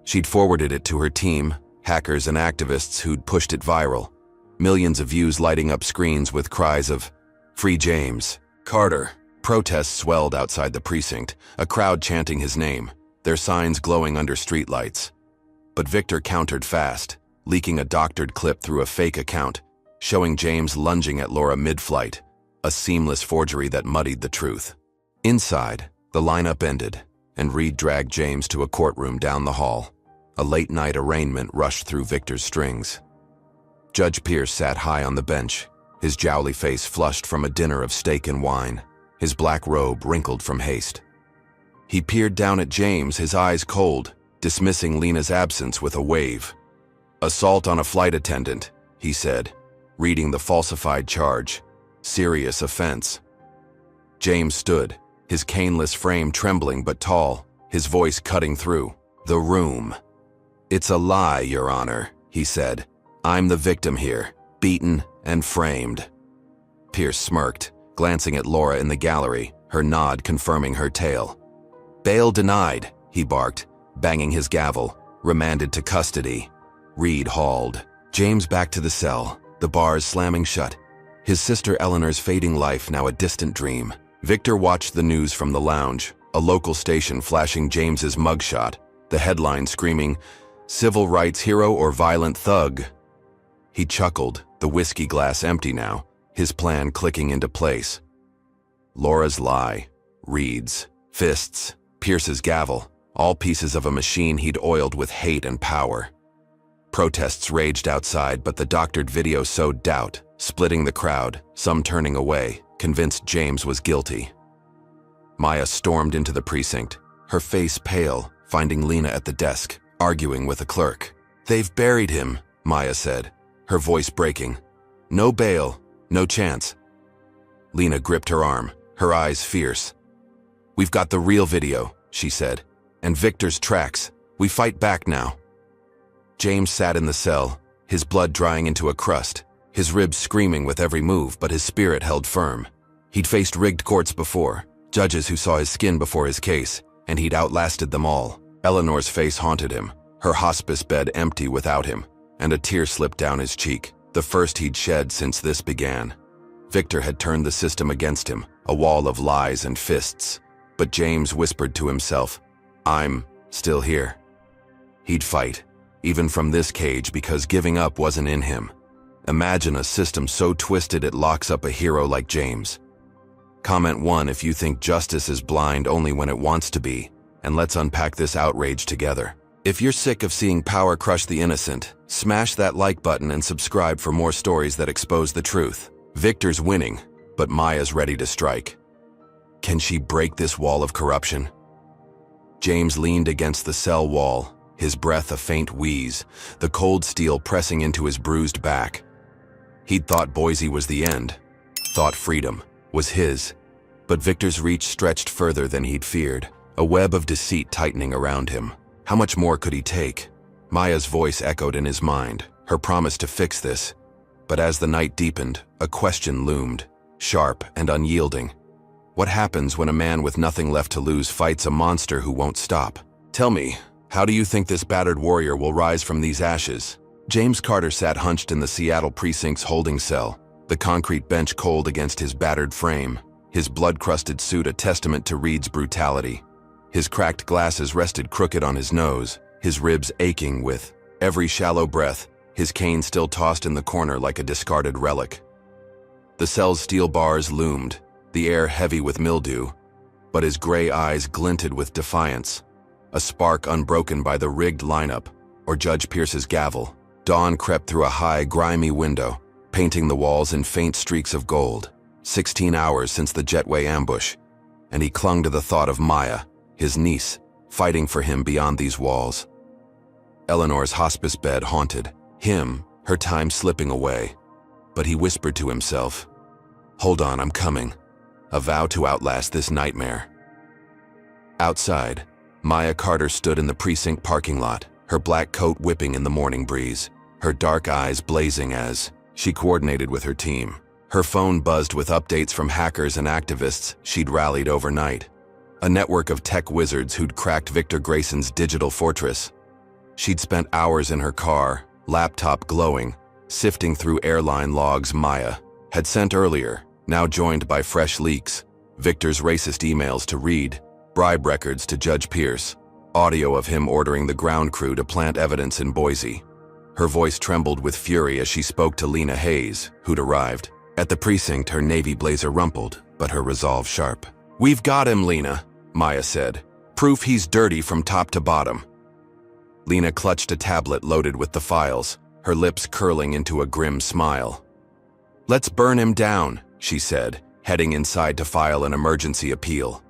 She'd forwarded it to her team, hackers and activists who'd pushed it viral. Millions of views lighting up screens with cries of, "Free James, Carter." Protests swelled outside the precinct, a crowd chanting his name, their signs glowing under streetlights. But Victor countered fast, leaking a doctored clip through a fake account, showing James lunging at Laura mid-flight, a seamless forgery that muddied the truth. Inside, the lineup ended, and Reed dragged James to a courtroom down the hall. A late-night arraignment rushed through Victor's strings. Judge Pierce sat high on the bench, his jowly face flushed from a dinner of steak and wine, his black robe wrinkled from haste. He peered down at James, his eyes cold, dismissing Lena's absence with a wave. "Assault on a flight attendant," he said, reading the falsified charge. "Serious offense." James stood, his caneless frame trembling but tall, his voice cutting through the room. "It's a lie, Your Honor," he said. "I'm the victim here, beaten and framed." Pierce smirked, glancing at Laura in the gallery, her nod confirming her tale. "Bail denied," he barked, banging his gavel. "Remanded to custody." Reed hauled James back to the cell, the bars slamming shut, his sister Eleanor's fading life now a distant dream. Victor watched the news from the lounge, a local station flashing James's mugshot, the headline screaming, "Civil rights hero or violent thug." He chuckled, the whiskey glass empty now, his plan clicking into place. Laura's lie, Reed's fists, Pierce's gavel, all pieces of a machine he'd oiled with hate and power. Protests raged outside, but the doctored video sowed doubt, splitting the crowd, some turning away, convinced James was guilty. Maya stormed into the precinct, her face pale, finding Lena at the desk, arguing with a clerk. "They've buried him," Maya said, her voice breaking. "No bail, no chance." Lena gripped her arm, her eyes fierce. "We've got the real video," she said, "and Victor's tracks. We fight back now." James sat in the cell, his blood drying into a crust, his ribs screaming with every move, but his spirit held firm. He'd faced rigged courts before, judges who saw his skin before his case, and he'd outlasted them all. Eleanor's face haunted him, her hospice bed empty without him, and a tear slipped down his cheek, the first he'd shed since this began. Victor had turned the system against him, a wall of lies and fists. But James whispered to himself, "I'm still here." He'd fight, even from this cage, because giving up wasn't in him. Imagine a system so twisted it locks up a hero like James. Comment 1 if you think justice is blind only when it wants to be, and let's unpack this outrage together. If you're sick of seeing power crush the innocent, smash that like button and subscribe for more stories that expose the truth. Victor's winning, but Maya's ready to strike. Can she break this wall of corruption? James leaned against the cell wall, his breath a faint wheeze, the cold steel pressing into his bruised back. He'd thought Boise was the end, thought freedom was his. But Victor's reach stretched further than he'd feared, a web of deceit tightening around him. How much more could he take? Maya's voice echoed in his mind, her promise to fix this. But as the night deepened, a question loomed, sharp and unyielding. What happens when a man with nothing left to lose fights a monster who won't stop? Tell me, how do you think this battered warrior will rise from these ashes? James Carter sat hunched in the Seattle precinct's holding cell, the concrete bench cold against his battered frame, his blood-crusted suit a testament to Reed's brutality. His cracked glasses rested crooked on his nose, his ribs aching with every shallow breath, his cane still tossed in the corner like a discarded relic. The cell's steel bars loomed, the air heavy with mildew, but his gray eyes glinted with defiance, a spark unbroken by the rigged lineup or Judge Pierce's gavel. Dawn crept through a high, grimy window, painting the walls in faint streaks of gold. 16 hours since the jetway ambush, and he clung to the thought of Maya, his niece, fighting for him beyond these walls. Eleanor's hospice bed haunted him, her time slipping away. But he whispered to himself, "Hold on, I'm coming." A vow to outlast this nightmare. Outside, Maya Carter stood in the precinct parking lot, her black coat whipping in the morning breeze, her dark eyes blazing as she coordinated with her team. Her phone buzzed with updates from hackers and activists she'd rallied overnight, a network of tech wizards who'd cracked Victor Grayson's digital fortress. She'd spent hours in her car, laptop glowing, sifting through airline logs Maya had sent earlier, now joined by fresh leaks, Victor's racist emails to Reed, bribe records to Judge Pierce, audio of him ordering the ground crew to plant evidence in Boise. Her voice trembled with fury as she spoke to Lena Hayes, who'd arrived. At the precinct, her navy blazer rumpled, but her resolve sharp. "We've got him, Lena," Maya said. "Proof he's dirty from top to bottom." Lena clutched a tablet loaded with the files, her lips curling into a grim smile. "Let's burn him down," she said, heading inside to file an emergency appeal.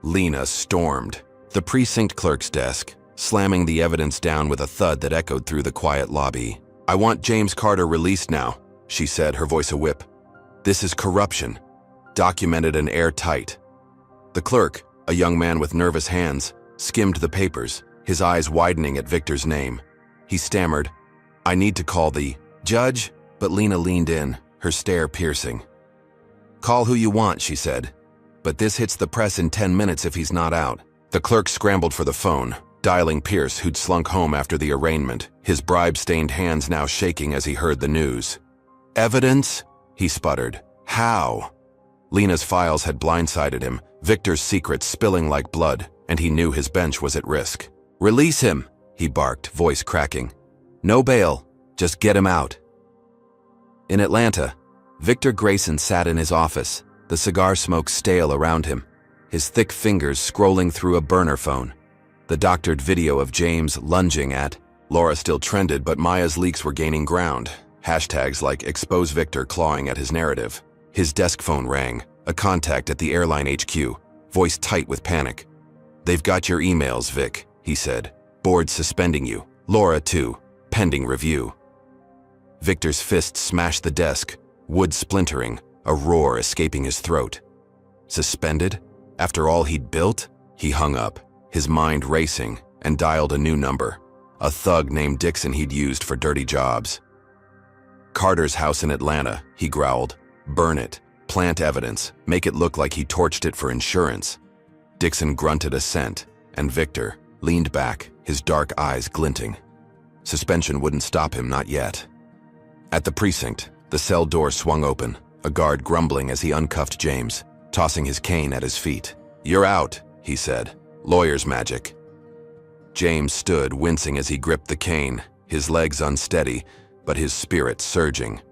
Lena stormed the precinct clerk's desk, slamming the evidence down with a thud that echoed through the quiet lobby. "I want James Carter released now," she said, her voice a whip. "This is corruption, documented and airtight." The clerk, a young man with nervous hands, skimmed the papers, his eyes widening at Victor's name. He stammered, "I need to call the judge," but Lena leaned in, her stare piercing. "Call who you want," she said, "but this hits the press in 10 minutes if he's not out." The clerk scrambled for the phone, dialing Pierce, who'd slunk home after the arraignment, his bribe-stained hands now shaking as he heard the news. "Evidence?" he sputtered. "How?" Lena's files had blindsided him, Victor's secrets spilling like blood, and he knew his bench was at risk. "Release him," he barked, voice cracking. "No bail, just get him out." In Atlanta, Victor Grayson sat in his office, the cigar smoke stale around him, his thick fingers scrolling through a burner phone. The doctored video of James lunging at Laura still trended, but Maya's leaks were gaining ground. Hashtags like Expose Victor clawing at his narrative. His desk phone rang, a contact at the Airline HQ, voice tight with panic. "They've got your emails, Vic," he said. "Board suspending you. Laura, too. Pending review." Victor's fist smashed the desk, wood splintering, a roar escaping his throat. Suspended? After all he'd built? He hung up, his mind racing, and dialed a new number. A thug named Dixon he'd used for dirty jobs. "Carter's house in Atlanta," he growled. "Burn it. Plant evidence. Make it look like he torched it for insurance." Dixon grunted assent, and Victor leaned back, his dark eyes glinting. Suspension wouldn't stop him, not yet. At the precinct, the cell door swung open, a guard grumbling as he uncuffed James, tossing his cane at his feet. "You're out," he said. "Lawyer's magic." James stood, wincing as he gripped the cane, his legs unsteady, but his spirit surging.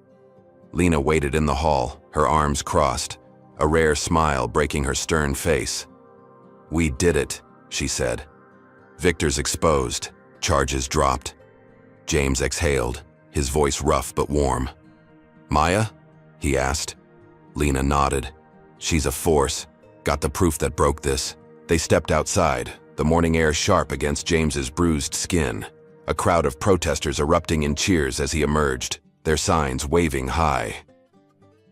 Lena waited in the hall, her arms crossed, a rare smile breaking her stern face. "We did it," she said. "Victor's exposed. Charges dropped." James exhaled, his voice rough but warm. "Maya?" he asked. Lena nodded. "She's a force. Got the proof that broke this." They stepped outside, the morning air sharp against James's bruised skin. A crowd of protesters erupting in cheers as he emerged, their signs waving high.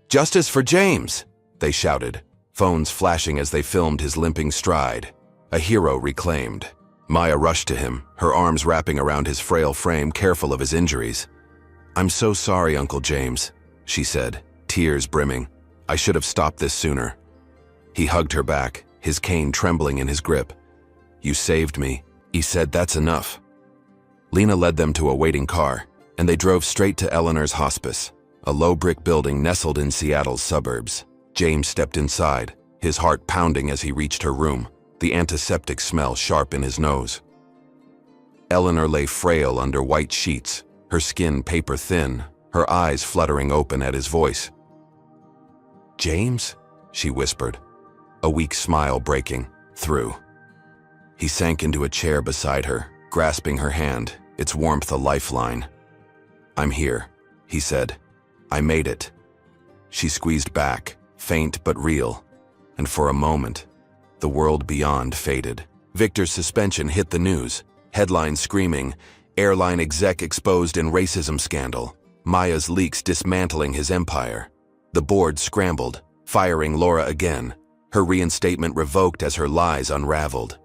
"Justice for James!" they shouted, phones flashing as they filmed his limping stride. A hero reclaimed. Maya rushed to him, her arms wrapping around his frail frame, careful of his injuries. "I'm so sorry, Uncle James," she said, tears brimming. "I should have stopped this sooner." He hugged her back, his cane trembling in his grip. "You saved me," he said. "That's enough." Lena led them to a waiting car, and they drove straight to Eleanor's hospice, a low brick building nestled in Seattle's suburbs. James stepped inside, his heart pounding as he reached her room, the antiseptic smell sharp in his nose. Eleanor lay frail under white sheets, her skin paper-thin, her eyes fluttering open at his voice. "James?" she whispered, a weak smile breaking through. He sank into a chair beside her, grasping her hand, its warmth a lifeline. "I'm here," he said. "I made it." She squeezed back, faint but real, and for a moment, the world beyond faded. Victor's suspension hit the news, headlines screaming, "Airline exec exposed in racism scandal. Maya's leaks dismantling his empire." The board scrambled, firing Laura again, her reinstatement revoked as her lies unraveled.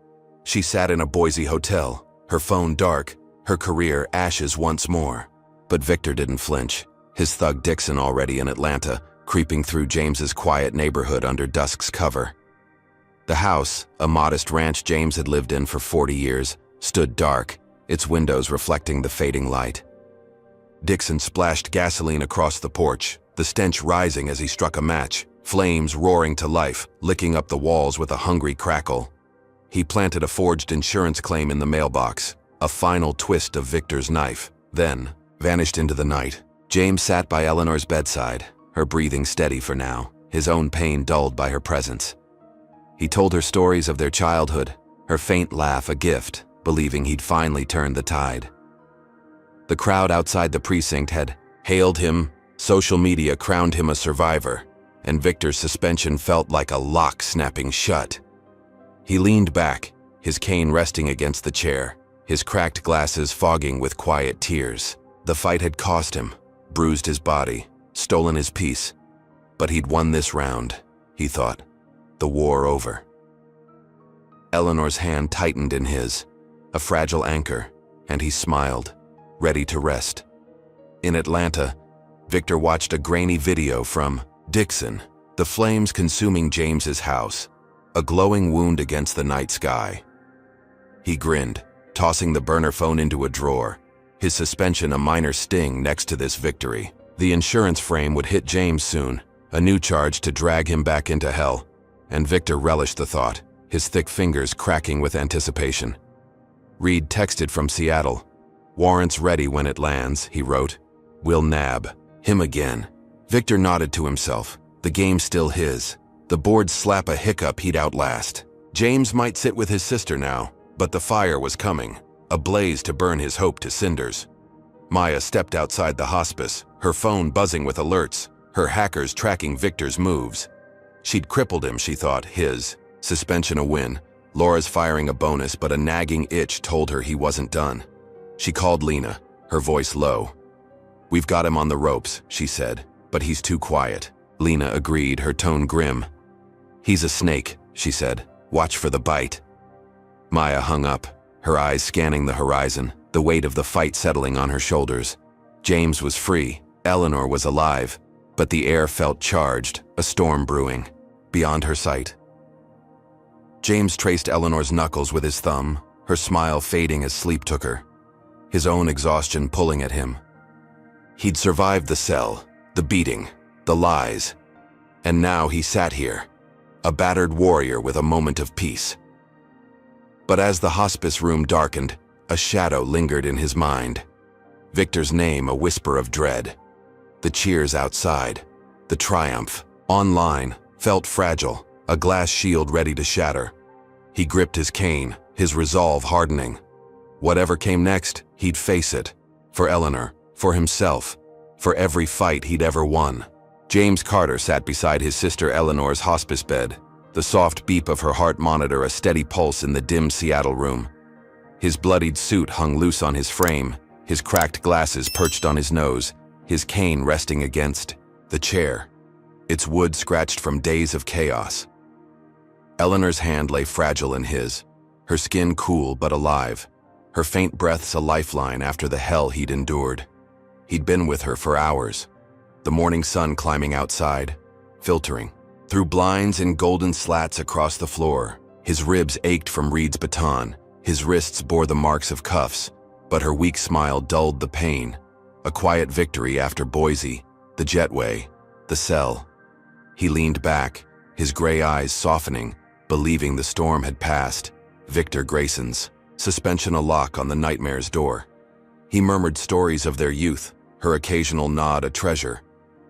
She sat in a Boise hotel, her phone dark, her career ashes once more. But Victor didn't flinch, his thug Dixon already in Atlanta, creeping through James's quiet neighborhood under dusk's cover. The house, a modest ranch James had lived in for 40 years, stood dark, its windows reflecting the fading light. Dixon splashed gasoline across the porch, the stench rising as he struck a match, flames roaring to life, licking up the walls with a hungry crackle. He planted a forged insurance claim in the mailbox, a final twist of Victor's knife, then vanished into the night. James sat by Eleanor's bedside, her breathing steady for now, his own pain dulled by her presence. He told her stories of their childhood, her faint laugh a gift, believing he'd finally turned the tide. The crowd outside the precinct had hailed him, social media crowned him a survivor, and Victor's suspension felt like a lock snapping shut. He leaned back, his cane resting against the chair, his cracked glasses fogging with quiet tears. The fight had cost him, bruised his body, stolen his peace. But he'd won this round, he thought. The war over. Eleanor's hand tightened in his, a fragile anchor, and he smiled, ready to rest. In Atlanta, Victor watched a grainy video from Dixon, the flames consuming James's house, a glowing wound against the night sky. He grinned, tossing the burner phone into a drawer, his suspension a minor sting next to this victory. The insurance frame would hit James soon, a new charge to drag him back into hell, and Victor relished the thought, his thick fingers cracking with anticipation. Reed texted from Seattle. "Warrant's ready when it lands," he wrote. "We'll nab him again." Victor nodded to himself, the game still his. The board slap a hiccup he'd outlast. James might sit with his sister now, but the fire was coming, a blaze to burn his hope to cinders. Maya stepped outside the hospice, her phone buzzing with alerts, her hackers tracking Victor's moves. She'd crippled him, she thought, his suspension a win. Laura's firing a bonus, but a nagging itch told her he wasn't done. She called Lena, her voice low. "We've got him on the ropes," she said, "but he's too quiet." Lena agreed, her tone grim. "He's a snake," she said. "Watch for the bite." Maya hung up, her eyes scanning the horizon, the weight of the fight settling on her shoulders. James was free, Eleanor was alive, but the air felt charged, a storm brewing, beyond her sight. James traced Eleanor's knuckles with his thumb, her smile fading as sleep took her, his own exhaustion pulling at him. He'd survived the cell, the beating, the lies, and now he sat here, a battered warrior with a moment of peace. But as the hospice room darkened, a shadow lingered in his mind. Victor's name a whisper of dread. The cheers outside, the triumph, online, felt fragile, a glass shield ready to shatter. He gripped his cane, his resolve hardening. Whatever came next, he'd face it. For Eleanor, for himself, for every fight he'd ever won. James Carter sat beside his sister Eleanor's hospice bed, the soft beep of her heart monitor a steady pulse in the dim Seattle room. His bloodied suit hung loose on his frame, his cracked glasses perched on his nose, his cane resting against the chair, its wood scratched from days of chaos. Eleanor's hand lay fragile in his, her skin cool but alive, her faint breaths a lifeline after the hell he'd endured. He'd been with her for hours, the morning sun climbing outside, filtering through blinds in golden slats across the floor. His ribs ached from Reed's baton, his wrists bore the marks of cuffs, but her weak smile dulled the pain. A quiet victory after Boise, the jetway, the cell. He leaned back, his gray eyes softening, believing the storm had passed. Victor Grayson's suspension a lock on the nightmare's door. He murmured stories of their youth, her occasional nod a treasure,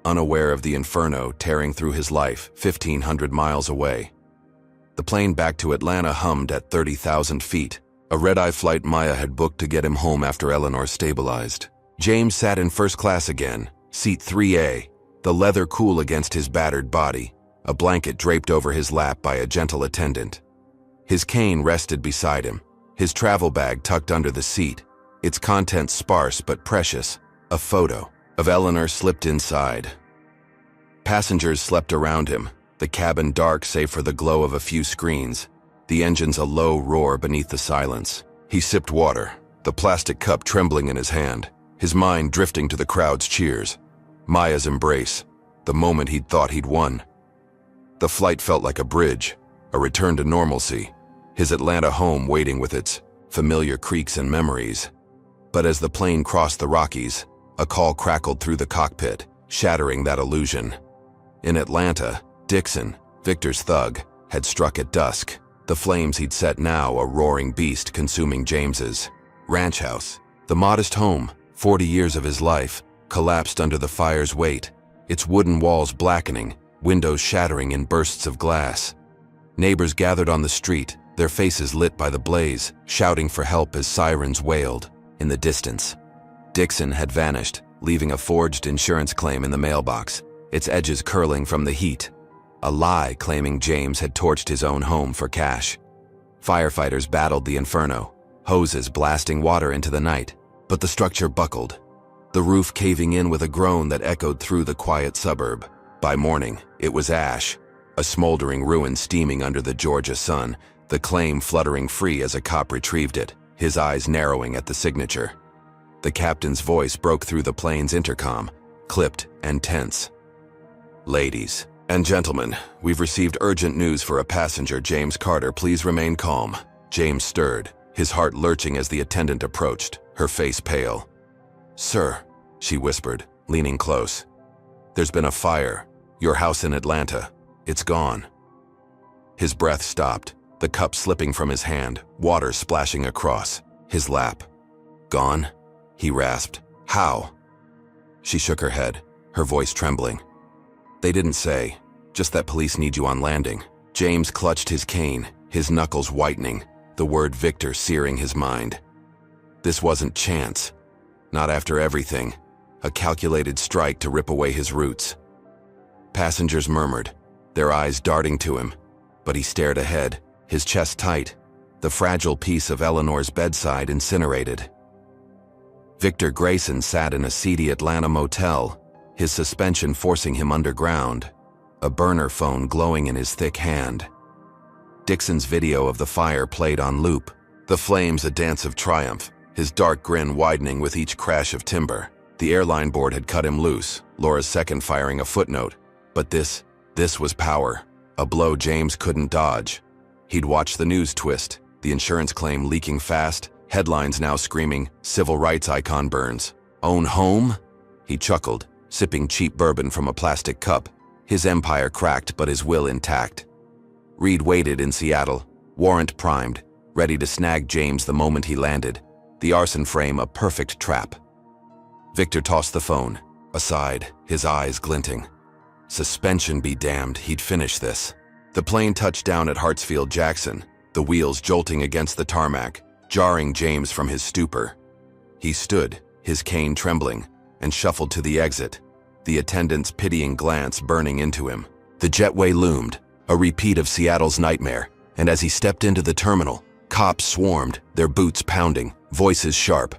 unaware of the inferno tearing through his life 1,500 miles away. The plane back to Atlanta hummed at 30,000 feet, a red-eye flight Maya had booked to get him home after Eleanor stabilized. James sat in first class again, seat 3A, the leather cool against his battered body, a blanket draped over his lap by a gentle attendant. His cane rested beside him, his travel bag tucked under the seat, its contents sparse but precious, a photo of Eleanor slipped inside. Passengers slept around him, the cabin dark save for the glow of a few screens, the engines a low roar beneath the silence. He sipped water, the plastic cup trembling in his hand, his mind drifting to the crowd's cheers. Maya's embrace, the moment he'd thought he'd won. The flight felt like a bridge, a return to normalcy, his Atlanta home waiting with its familiar creaks and memories. But as the plane crossed the Rockies, a call crackled through the cockpit, shattering that illusion. In Atlanta, Dixon, Victor's thug, had struck at dusk, the flames he'd set now a roaring beast consuming James's ranch house. The modest home, 40 years of his life, collapsed under the fire's weight, its wooden walls blackening, windows shattering in bursts of glass. Neighbors gathered on the street, their faces lit by the blaze, shouting for help as sirens wailed. In the distance, Dixon had vanished, leaving a forged insurance claim in the mailbox, its edges curling from the heat. A lie claiming James had torched his own home for cash. Firefighters battled the inferno, hoses blasting water into the night, but the structure buckled, the roof caving in with a groan that echoed through the quiet suburb. By morning, it was ash, a smoldering ruin steaming under the Georgia sun, the claim fluttering free as a cop retrieved it, his eyes narrowing at the signature. The captain's voice broke through the plane's intercom, clipped and tense. "Ladies and gentlemen, we've received urgent news for a passenger, James Carter. Please remain calm." James stirred, his heart lurching as the attendant approached, her face pale. "Sir," she whispered, leaning close. "There's been a fire. Your house in Atlanta. It's gone." His breath stopped, the cup slipping from his hand, water splashing across his lap. "Gone?" he rasped. "How?" She shook her head, her voice trembling. "They didn't say, just that police need you on landing." James clutched his cane, his knuckles whitening, the word Victor searing his mind. This wasn't chance. Not after everything. A calculated strike to rip away his roots. Passengers murmured, their eyes darting to him, but he stared ahead, his chest tight, the fragile piece of Eleanor's bedside incinerated. Victor Grayson sat in a seedy Atlanta motel, his suspension forcing him underground, a burner phone glowing in his thick hand. Dixon's video of the fire played on loop, the flames a dance of triumph, his dark grin widening with each crash of timber. The airline board had cut him loose, Laura's second firing a footnote. But this was power, a blow James couldn't dodge. He'd watched the news twist, the insurance claim leaking fast, headlines now screaming, civil rights icon burns. Own home? He chuckled, sipping cheap bourbon from a plastic cup, his empire cracked but his will intact. Reed waited in Seattle, warrant primed, ready to snag James the moment he landed, the arson frame a perfect trap. Victor tossed the phone, aside, his eyes glinting. Suspension be damned, he'd finish this. The plane touched down at Hartsfield-Jackson, the wheels jolting against the tarmac, jarring James from his stupor. He stood, his cane trembling, and shuffled to the exit, the attendant's pitying glance burning into him. The jetway loomed, A repeat of Seattle's nightmare, and as he stepped into the terminal, cops swarmed, their boots pounding, voices sharp.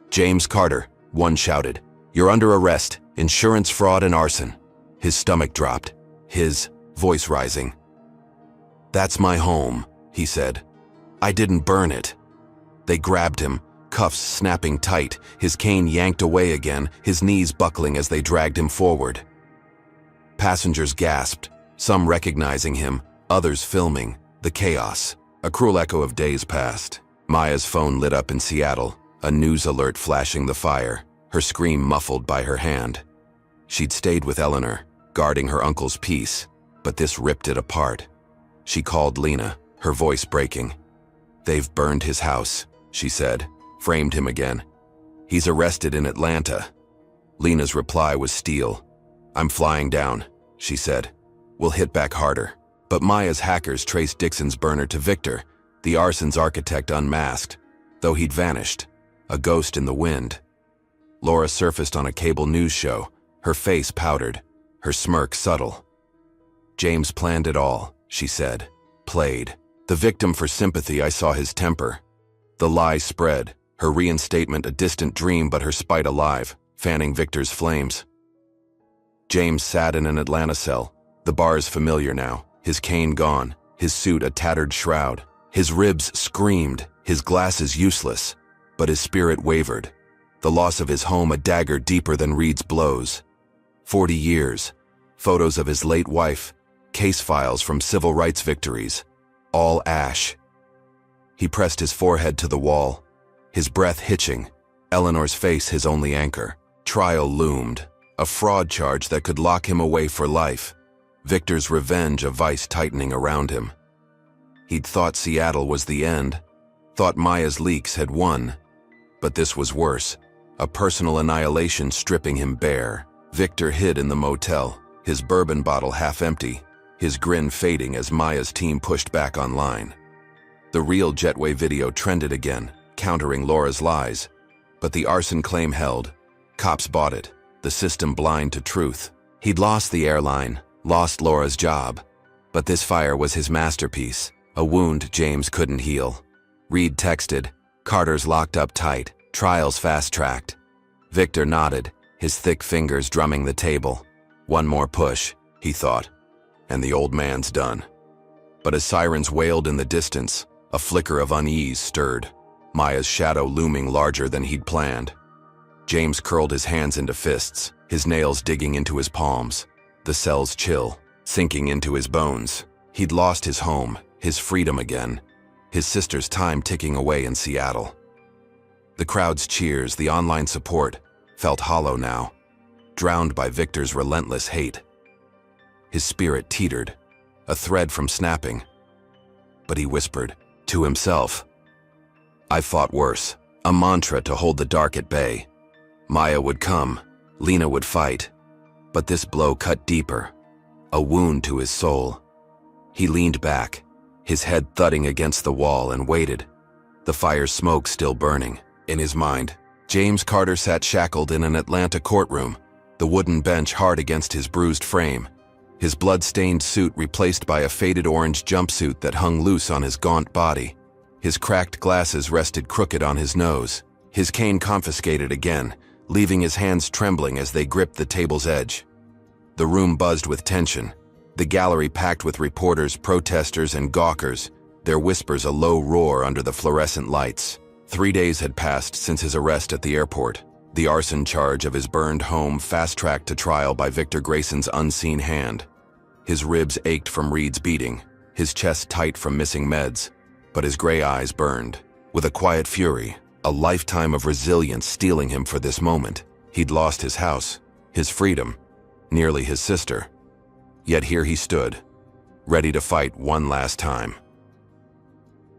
"James Carter," one shouted. "You're under arrest, insurance fraud and arson." His stomach dropped, his voice rising. "That's my home," he said. "I didn't burn it." They grabbed him, cuffs snapping tight, his cane yanked away again, his knees buckling as they dragged him forward. Passengers gasped, some recognizing him, others filming, the chaos, a cruel echo of days past. Maya's phone lit up in Seattle, a news alert flashing the fire, her scream muffled by her hand. She'd stayed with Eleanor, guarding her uncle's peace, but this ripped it apart. She called Lena, her voice breaking. "They've burned his house," she said, framed him again. "He's arrested in Atlanta." Lena's reply was steel. "I'm flying down," she said. "We'll hit back harder." But Maya's hackers traced Dixon's burner to Victor, the arson's architect unmasked, though he'd vanished, a ghost in the wind. Laura surfaced on a cable news show, her face powdered, her smirk subtle. "James planned it all," she said. "Played. The victim for sympathy, I saw his temper." The lie spread, her reinstatement a distant dream but her spite alive, fanning Victor's flames. James sat in an Atlanta cell, the bars familiar now, his cane gone, his suit a tattered shroud. His ribs screamed, his glasses useless, but his spirit wavered. The loss of his home a dagger deeper than Reed's blows. 40 years, photos of his late wife, case files from civil rights victories, all ash. He pressed his forehead to the wall, his breath hitching, Eleanor's face his only anchor. Trial loomed, a fraud charge that could lock him away for life. Victor's revenge a vice tightening around him. He'd thought Seattle was the end, thought Maya's leaks had won. But this was worse, a personal annihilation stripping him bare. Victor hid in the motel, his bourbon bottle half empty, his grin fading as Maya's team pushed back online. The real Jetway video trended again, countering Laura's lies. But the arson claim held. Cops bought it, the system blind to truth. He'd lost the airline, lost Laura's job. But this fire was his masterpiece, a wound James couldn't heal. Reed texted, "Carter's locked up tight, trial's fast-tracked." Victor nodded, his thick fingers drumming the table. One more push, he thought, and the old man's done. But as sirens wailed in the distance, a flicker of unease stirred, Maya's shadow looming larger than he'd planned. James curled his hands into fists, his nails digging into his palms, the cell's chill, sinking into his bones. He'd lost his home, his freedom again, his sister's time ticking away in Seattle. The crowd's cheers, the online support, felt hollow now, drowned by Victor's relentless hate. His spirit teetered, a thread from snapping. But he whispered, to himself, "I fought worse," a mantra to hold the dark at bay. Maya would come, Lena would fight, but this blow cut deeper, a wound to his soul. He leaned back, his head thudding against the wall, and waited, the fire's smoke still burning. In his mind, James Carter sat shackled in an Atlanta courtroom, the wooden bench hard against his bruised frame, his blood-stained suit replaced by a faded orange jumpsuit that hung loose on his gaunt body. His cracked glasses rested crooked on his nose, his cane confiscated again, leaving his hands trembling as they gripped the table's edge. The room buzzed with tension, the gallery packed with reporters, protesters, and gawkers, their whispers a low roar under the fluorescent lights. 3 days had passed since his arrest at the airport, the arson charge of his burned home fast-tracked to trial by Victor Grayson's unseen hand. His ribs ached from Reed's beating, his chest tight from missing meds, but his gray eyes burned. With a quiet fury, a lifetime of resilience steeling him for this moment. He'd lost his house, his freedom, nearly his sister. Yet here he stood, ready to fight one last time.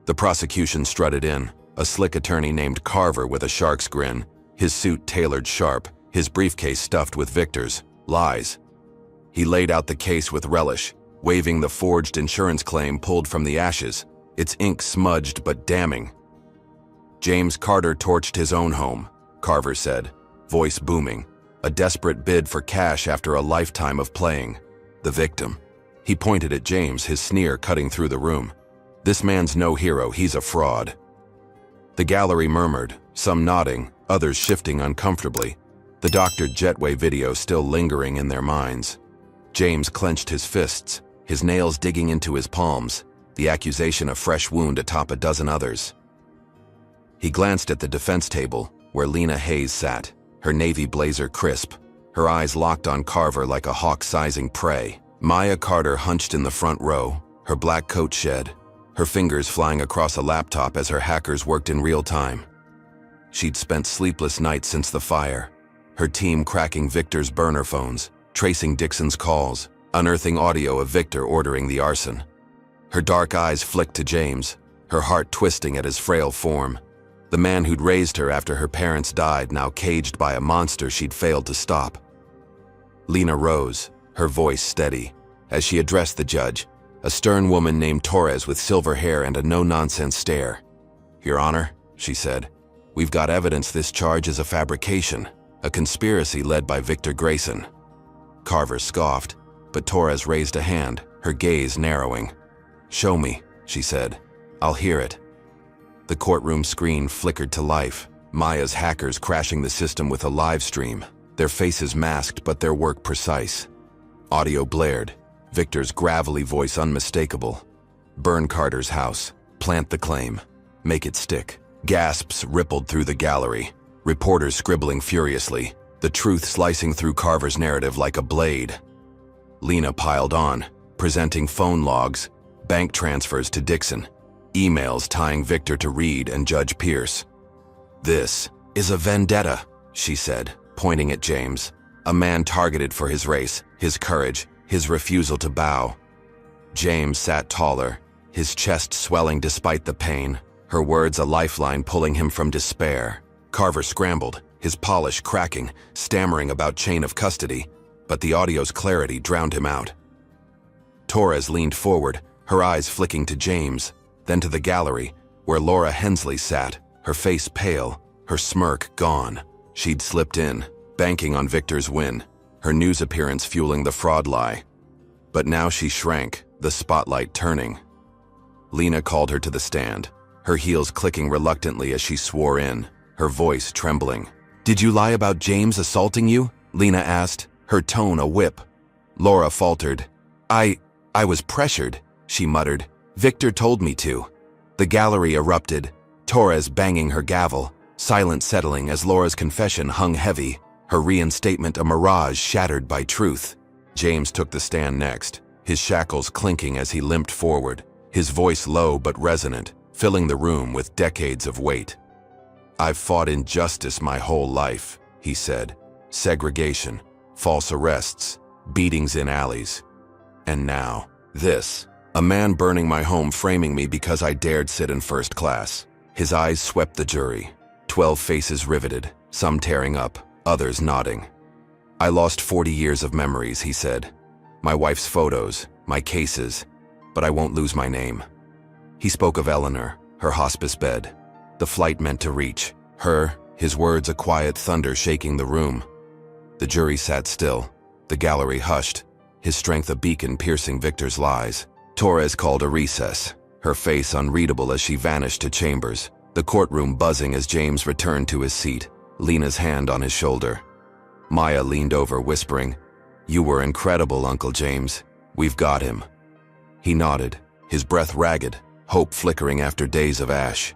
The prosecution strutted in, a slick attorney named Carver with a shark's grin, his suit tailored sharp, his briefcase stuffed with Victor's lies. He laid out the case with relish, waving the forged insurance claim pulled from the ashes, its ink smudged but damning. James Carter torched his own home, Carver said, voice booming, a desperate bid for cash after a lifetime of playing the victim. He pointed at James, his sneer cutting through the room. "This man's no hero, he's a fraud." The gallery murmured, some nodding, others shifting uncomfortably, the doctored jetway video still lingering in their minds. James clenched his fists, his nails digging into his palms, the accusation a fresh wound atop a dozen others. He glanced at the defense table, where Lena Hayes sat, her navy blazer crisp, her eyes locked on Carver like a hawk sizing prey. Maya Carter hunched in the front row, her black coat shed, her fingers flying across a laptop as her hackers worked in real time. She'd spent sleepless nights since the fire, her team cracking Victor's burner phones, tracing Dixon's calls, unearthing audio of Victor ordering the arson. Her dark eyes flicked to James, her heart twisting at his frail form. The man who'd raised her after her parents died, now caged by a monster she'd failed to stop. Lena rose, her voice steady, as she addressed the judge, a stern woman named Torres with silver hair and a no-nonsense stare. "Your Honor," she said, "we've got evidence this charge is a fabrication, a conspiracy led by Victor Grayson." Carver scoffed, but Torres raised a hand, her gaze narrowing. "Show me," she said. "I'll hear it." The courtroom screen flickered to life, Maya's hackers crashing the system with a live stream, their faces masked but their work precise. Audio blared, Victor's gravelly voice unmistakable. "Burn Carter's house. Plant the claim. Make it stick." Gasps rippled through the gallery, reporters scribbling furiously, the truth slicing through Carver's narrative like a blade. Lena piled on, presenting phone logs, bank transfers to Dixon, emails tying Victor to Reed and Judge Pierce. "This is a vendetta," she said, pointing at James, a man targeted for his race, his courage, his refusal to bow. James sat taller, his chest swelling despite the pain, her words a lifeline pulling him from despair. Carver scrambled, his polish cracking, stammering about chain of custody, but the audio's clarity drowned him out. Torres leaned forward, her eyes flicking to James, then to the gallery, where Laura Hensley sat, her face pale, her smirk gone. She'd slipped in, banking on Victor's win, her news appearance fueling the fraud lie. But now she shrank, the spotlight turning. Lena called her to the stand, her heels clicking reluctantly as she swore in, her voice trembling. "Did you lie about James assaulting you?" Lena asked, her tone a whip. Laura faltered. I was pressured," she muttered. "Victor told me to." The gallery erupted, Torres banging her gavel, silence settling as Laura's confession hung heavy, her reinstatement a mirage shattered by truth. James took the stand next, his shackles clinking as he limped forward, his voice low but resonant, filling the room with decades of weight. "I've fought injustice my whole life," he said. "Segregation, false arrests, beatings in alleys. And now, this. A man burning my home, framing me because I dared sit in first class." His eyes swept the jury, 12 faces riveted, some tearing up, others nodding. "I lost 40 years of memories," he said. "My wife's photos, my cases, but I won't lose my name." He spoke of Eleanor, her hospice bed, the flight meant to reach, her, his words a quiet thunder shaking the room. The jury sat still, the gallery hushed, his strength a beacon piercing Victor's lies. Torres called a recess, her face unreadable as she vanished to chambers, the courtroom buzzing as James returned to his seat, Lena's hand on his shoulder. Maya leaned over, whispering, "You were incredible, Uncle James. We've got him." He nodded, his breath ragged, hope flickering after days of ash.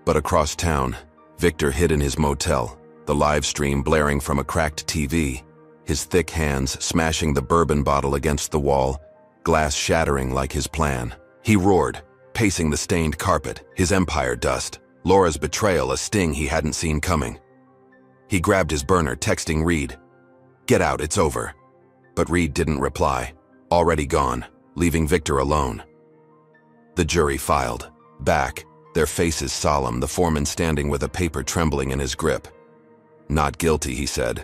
But across town, Victor hid in his motel, the live stream blaring from a cracked TV, his thick hands smashing the bourbon bottle against the wall, glass shattering like his plan. He roared, pacing the stained carpet, his empire dust, Laura's betrayal a sting he hadn't seen coming. He grabbed his burner, texting Reed, "Get out, it's over." But Reed didn't reply, already gone, leaving Victor alone. The jury filed, back, their faces solemn, the foreman standing with a paper trembling in his grip. "Not guilty," he said,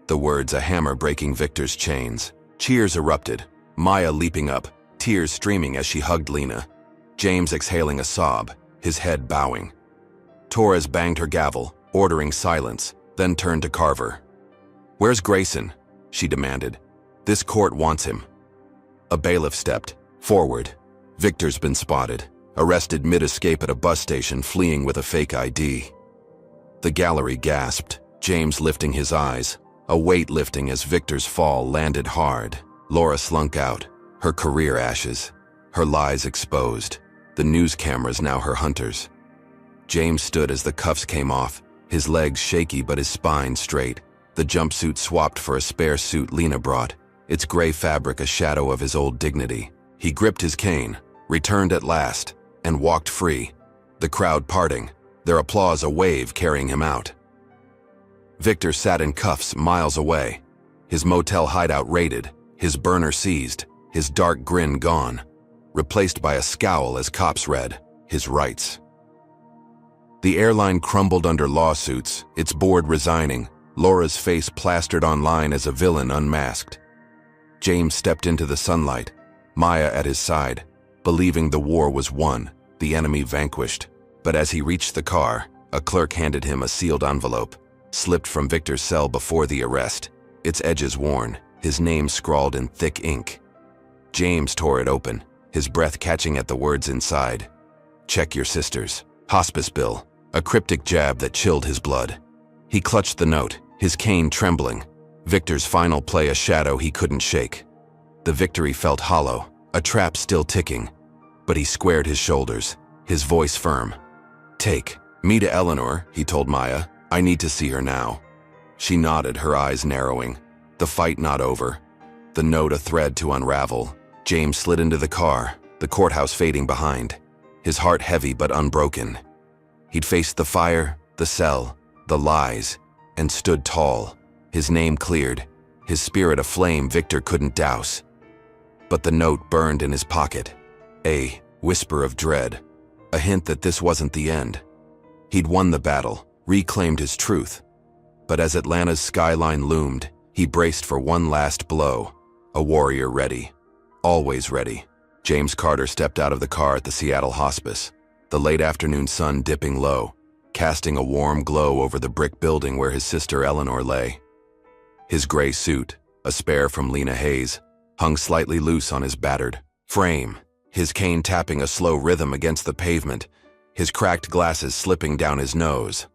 the words a hammer breaking Victor's chains. Cheers erupted, Maya leaping up, tears streaming as she hugged Lena. James exhaling a sob, his head bowing. Torres banged her gavel, ordering silence, then turned to Carver. "Where's Grayson?" she demanded. "This court wants him." A bailiff stepped forward. Victor's been spotted, arrested mid-escape at a bus station fleeing with a fake ID. The gallery gasped, James lifting his eyes, a weight lifting as Victor's fall landed hard. Laura slunk out, her career ashes, her lies exposed, the news cameras now her hunters. James stood as the cuffs came off, his legs shaky but his spine straight. The jumpsuit swapped for a spare suit Lena brought, its gray fabric a shadow of his old dignity. He gripped his cane, returned at last, and walked free, the crowd parting, their applause a wave carrying him out. Victor sat in cuffs miles away, his motel hideout raided, his burner seized, his dark grin gone, replaced by a scowl as cops read his rights. The airline crumbled under lawsuits, its board resigning, Laura's face plastered online as a villain unmasked. James stepped into the sunlight, Maya at his side, believing the war was won, the enemy vanquished. But as he reached the car, a clerk handed him a sealed envelope, slipped from Victor's cell before the arrest, its edges worn, his name scrawled in thick ink. James tore it open, his breath catching at the words inside. Check your sister's hospice bill, a cryptic jab that chilled his blood. He clutched the note, his cane trembling. Victor's final play a shadow he couldn't shake. The victory felt hollow, a trap still ticking. But he squared his shoulders, his voice firm. Take me to Eleanor, he told Maya. I need to see her now. She nodded, her eyes narrowing. The fight not over. The note a thread to unravel. James slid into the car, the courthouse fading behind. His heart heavy but unbroken. He'd faced the fire, the cell, the lies, and stood tall. His name cleared, his spirit aflame Victor couldn't douse. But the note burned in his pocket. A whisper of dread, a hint that this wasn't the end. He'd won the battle, reclaimed his truth. But as Atlanta's skyline loomed, he braced for one last blow. A warrior ready, always ready. James Carter stepped out of the car at the Seattle hospice, the late afternoon sun dipping low, casting a warm glow over the brick building where his sister Eleanor lay. His gray suit, a spare from Lena Hayes, hung slightly loose on his battered frame, his cane tapping a slow rhythm against the pavement, his cracked glasses slipping down his nose.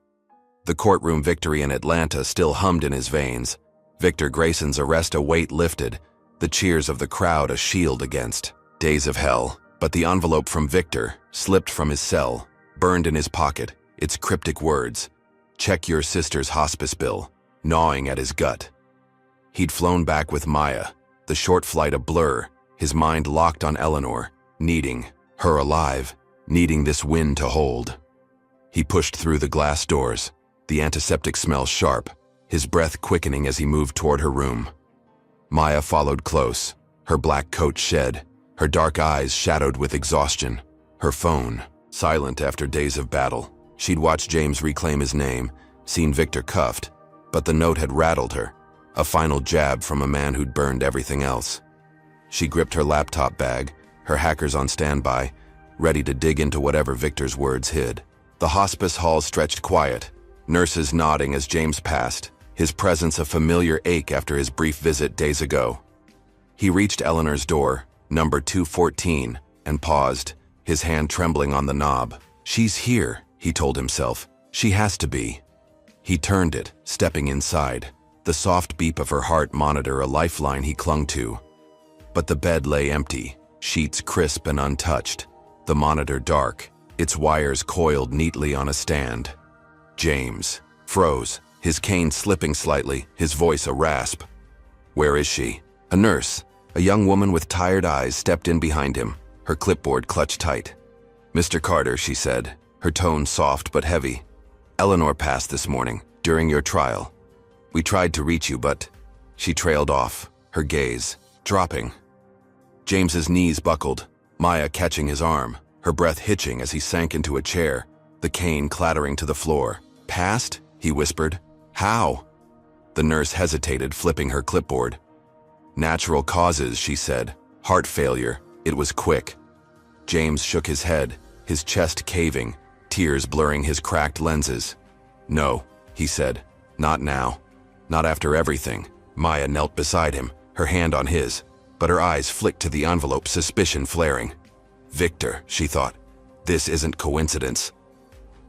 The courtroom victory in Atlanta still hummed in his veins. Victor Grayson's arrest a weight lifted, the cheers of the crowd a shield against days of hell. But the envelope from Victor slipped from his cell, burned in his pocket, its cryptic words, check your sister's hospice bill, gnawing at his gut. He'd flown back with Maya, the short flight a blur, his mind locked on Eleanor, needing her alive, needing this wind to hold. He pushed through the glass doors, the antiseptic smell sharp, his breath quickening as he moved toward her room. Maya followed close, her black coat shed, her dark eyes shadowed with exhaustion, her phone silent after days of battle. She'd watched James reclaim his name, seen Victor cuffed, but the note had rattled her, a final jab from a man who'd burned everything else. She gripped her laptop bag, her hackers on standby, ready to dig into whatever Victor's words hid. The hospice hall stretched quiet, nurses nodding as James passed, his presence a familiar ache after his brief visit days ago. He reached Eleanor's door, number 214, and paused, his hand trembling on the knob. She's here, he told himself. She has to be. He turned it, stepping inside, the soft beep of her heart monitor a lifeline he clung to. But the bed lay empty, sheets crisp and untouched, the monitor dark, its wires coiled neatly on a stand. James froze, his cane slipping slightly, his voice a rasp. Where is she? A nurse, a young woman with tired eyes, stepped in behind him, her clipboard clutched tight. Mr. Carter, she said, her tone soft but heavy. Eleanor passed this morning, during your trial. We tried to reach you, but... She trailed off, her gaze dropping. James's knees buckled, Maya catching his arm, her breath hitching as he sank into a chair, the cane clattering to the floor. Passed? He whispered. How? The nurse hesitated, flipping her clipboard. Natural causes, she said. Heart failure. It was quick. James shook his head, his chest caving, tears blurring his cracked lenses. No, he said. Not now. Not after everything. Maya knelt beside him, her hand on his. but her eyes flicked to the envelope, suspicion flaring. Victor, she thought. This isn't coincidence.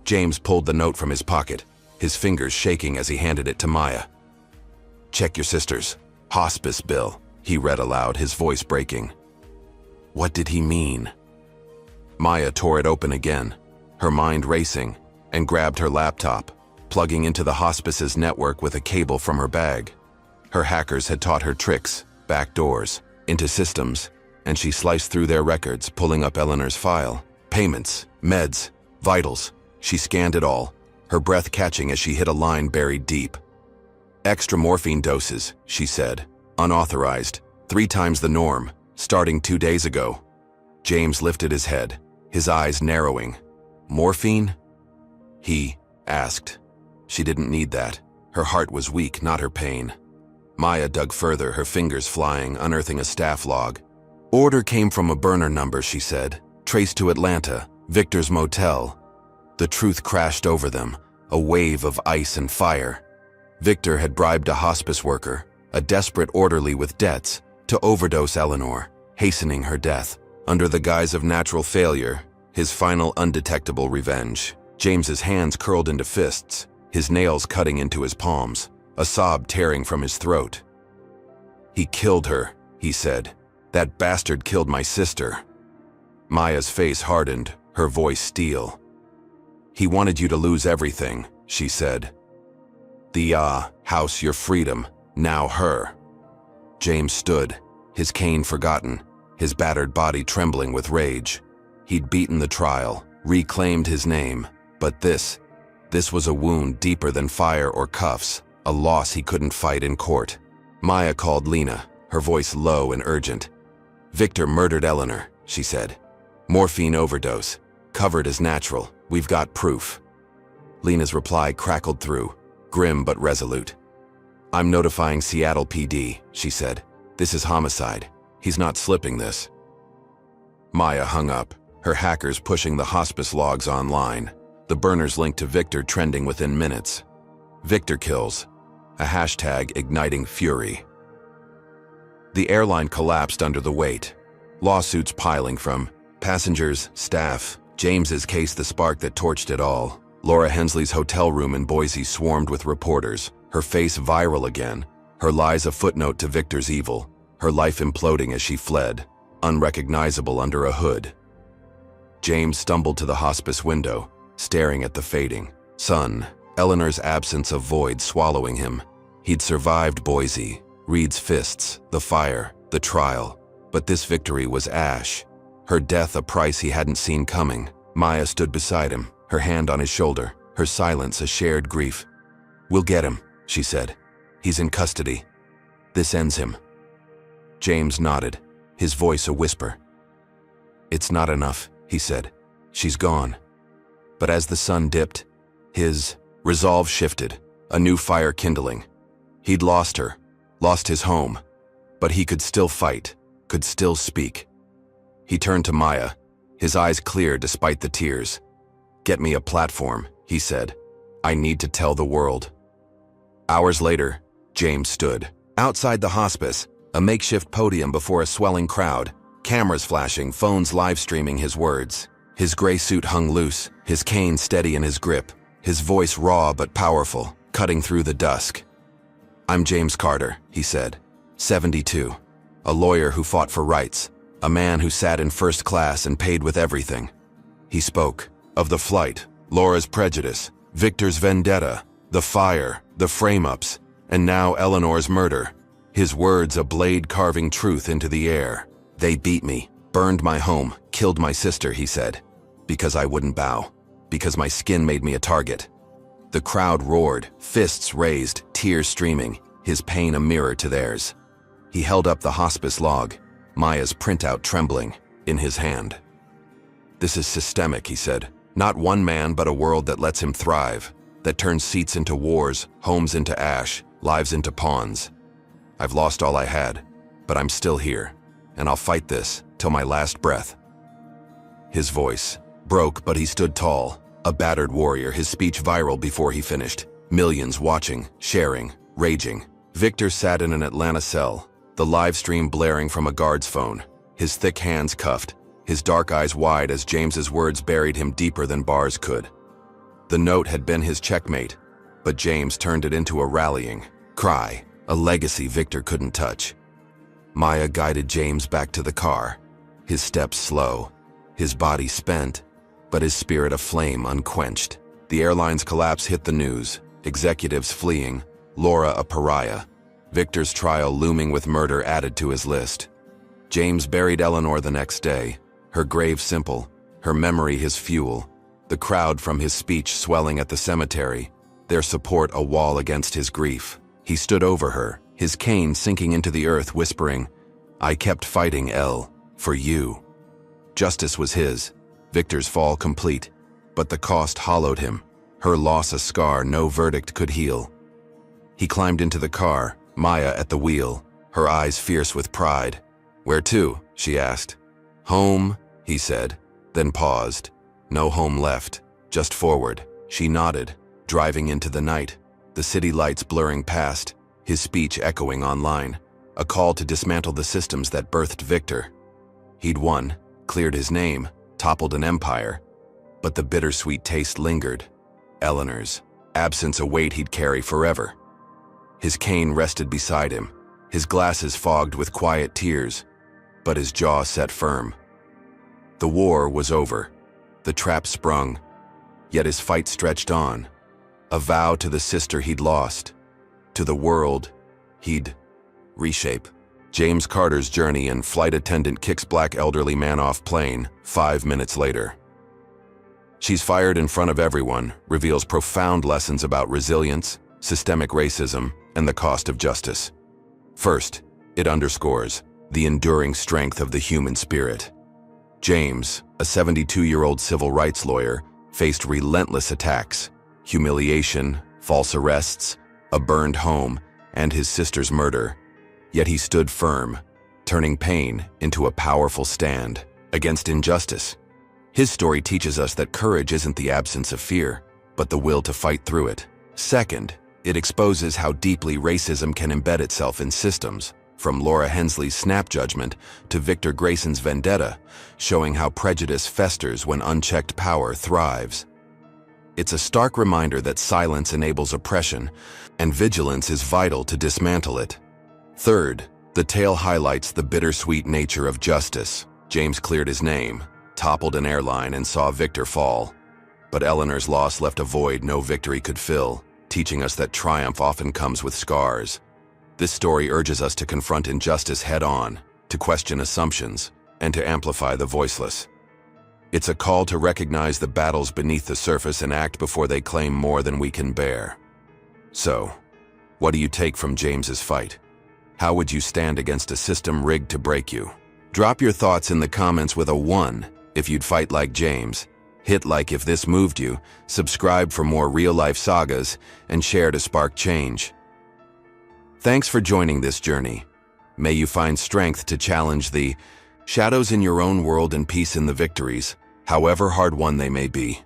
James pulled the note from his pocket, his fingers shaking as he handed it to Maya. Check your sister's hospice bill, he read aloud, his voice breaking. What did he mean? Maya tore it open again, her mind racing, and grabbed her laptop, plugging into the hospice's network with a cable from her bag. Her hackers had taught her tricks, back doors, into systems, and she sliced through their records, pulling up Eleanor's file. Payments, meds, vitals. She scanned it all, her breath catching as she hit a line buried deep. Extra morphine doses, she said. Unauthorized, 3 times the norm, starting 2 days ago. James lifted his head, his eyes narrowing. Morphine? He asked. She didn't need that. Her heart was weak, not her pain. Maya dug further, her fingers flying, unearthing a staff log. Order came from a burner number, she said. Traced to Atlanta, Victor's motel. The truth crashed over them, a wave of ice and fire. Victor had bribed a hospice worker, a desperate orderly with debts, to overdose Eleanor, hastening her death. Under the guise of natural failure, his final undetectable revenge. James's hands curled into fists, his nails cutting into his palms, a sob tearing from his throat. He killed her, he said. That bastard killed my sister. Maya's face hardened, her voice steel. He wanted you to lose everything, she said. The house, your freedom, now her. James stood, his cane forgotten, his battered body trembling with rage. He'd beaten the trial, reclaimed his name, but this was a wound deeper than fire or cuffs, a loss he couldn't fight in court. Maya called Lena, her voice low and urgent. Victor murdered Eleanor, she said. Morphine overdose, covered as natural, we've got proof. Lena's reply crackled through, grim but resolute. I'm notifying Seattle PD, she said. This is homicide. He's not slipping this. Maya hung up, her hackers pushing the hospice logs online, the burners linked to Victor trending within minutes. Victor kills, a hashtag igniting fury. The airline collapsed under the weight, lawsuits piling from passengers, staff, James's case the spark that torched it all. Laura Hensley's hotel room in Boise swarmed with reporters, her face viral again, her lies a footnote to Victor's evil, her life imploding as she fled, unrecognizable under a hood. James stumbled to the hospice window, staring at the fading sun, Eleanor's absence of void swallowing him. He'd survived Boise, Reed's fists, the fire, the trial, but this victory was ash. Her death a price he hadn't seen coming. Maya stood beside him, her hand on his shoulder, her silence a shared grief. We'll get him, she said. He's in custody. This ends him. James nodded, his voice a whisper. It's not enough, he said. She's gone. But as the sun dipped, his resolve shifted, a new fire kindling. He'd lost her, lost his home, but he could still fight, could still speak. He turned to Maya, his eyes clear despite the tears. Get me a platform, he said. I need to tell the world. Hours later, James stood outside the hospice, a makeshift podium before a swelling crowd, cameras flashing, phones live streaming his words. His gray suit hung loose, his cane steady in his grip, his voice raw but powerful, cutting through the dusk. I'm James Carter, he said, 72, a lawyer who fought for rights, a man who sat in first class and paid with everything. He spoke of the flight, Laura's prejudice, Victor's vendetta, the fire, the frame-ups, and now Eleanor's murder. His words a blade carving truth into the air. They beat me, burned my home, killed my sister, he said, because I wouldn't bow, because my skin made me a target. The crowd roared, fists raised, tears streaming, his pain a mirror to theirs. He held up the hospice log, Maya's printout trembling, in his hand. This is systemic, he said. Not one man, but a world that lets him thrive, that turns seats into wars, homes into ash, lives into pawns. I've lost all I had, but I'm still here, and I'll fight this till my last breath. His voice broke, but he stood tall, a battered warrior, his speech viral before he finished. Millions watching, sharing, raging. Victor sat in an Atlanta cell, the live stream blaring from a guard's phone, his thick hands cuffed, his dark eyes wide as James's words buried him deeper than bars could. The note had been his checkmate, but James turned it into a rallying cry, a legacy Victor couldn't touch. Maya guided James back to the car, his steps slow, his body spent, but his spirit aflame unquenched. The airline's collapse hit the news, executives fleeing, Laura a pariah, Victor's trial looming with murder added to his list. James buried Eleanor the next day, her grave simple, her memory his fuel, the crowd from his speech swelling at the cemetery, their support a wall against his grief. He stood over her, his cane sinking into the earth, whispering, "I kept fighting, Elle, for you." Justice was his, Victor's fall complete, but the cost hollowed him, her loss a scar no verdict could heal. He climbed into the car, Maya at the wheel, her eyes fierce with pride. "Where to?" she asked. "Home," he said, then paused. No home left, just forward. She nodded, driving into the night, the city lights blurring past, his speech echoing online, a call to dismantle the systems that birthed Victor. He'd won, cleared his name, toppled an empire, but the bittersweet taste lingered. Eleanor's absence a weight he'd carry forever. His cane rested beside him, his glasses fogged with quiet tears, but his jaw set firm. The war was over, the trap sprung, yet his fight stretched on, a vow to the sister he'd lost, to the world he'd reshape. James Carter's journey and flight attendant kicks black elderly man off plane 5 minutes later. She's fired in front of everyone, reveals profound lessons about resilience, systemic racism, and the cost of justice. First, it underscores the enduring strength of the human spirit. James, a 72-year-old civil rights lawyer, faced relentless attacks, humiliation, false arrests, a burned home, and his sister's murder. Yet he stood firm, turning pain into a powerful stand against injustice. His story teaches us that courage isn't the absence of fear, but the will to fight through it. Second, it exposes how deeply racism can embed itself in systems, from Laura Hensley's snap judgment to Victor Grayson's vendetta, showing how prejudice festers when unchecked power thrives. It's a stark reminder that silence enables oppression, and vigilance is vital to dismantle it. Third, the tale highlights the bittersweet nature of justice. James cleared his name, toppled an airline, and saw Victor fall. But Eleanor's loss left a void no victory could fill, teaching us that triumph often comes with scars. This story urges us to confront injustice head-on, to question assumptions, and to amplify the voiceless. It's a call to recognize the battles beneath the surface and act before they claim more than we can bear. So, what do you take from James's fight? How would you stand against a system rigged to break you? Drop your thoughts in the comments with a 1 if you'd fight like James. Hit like if this moved you, subscribe for more real-life sagas, and share to spark change. Thanks for joining this journey. May you find strength to challenge the shadows in your own world and peace in the victories, however hard won they may be.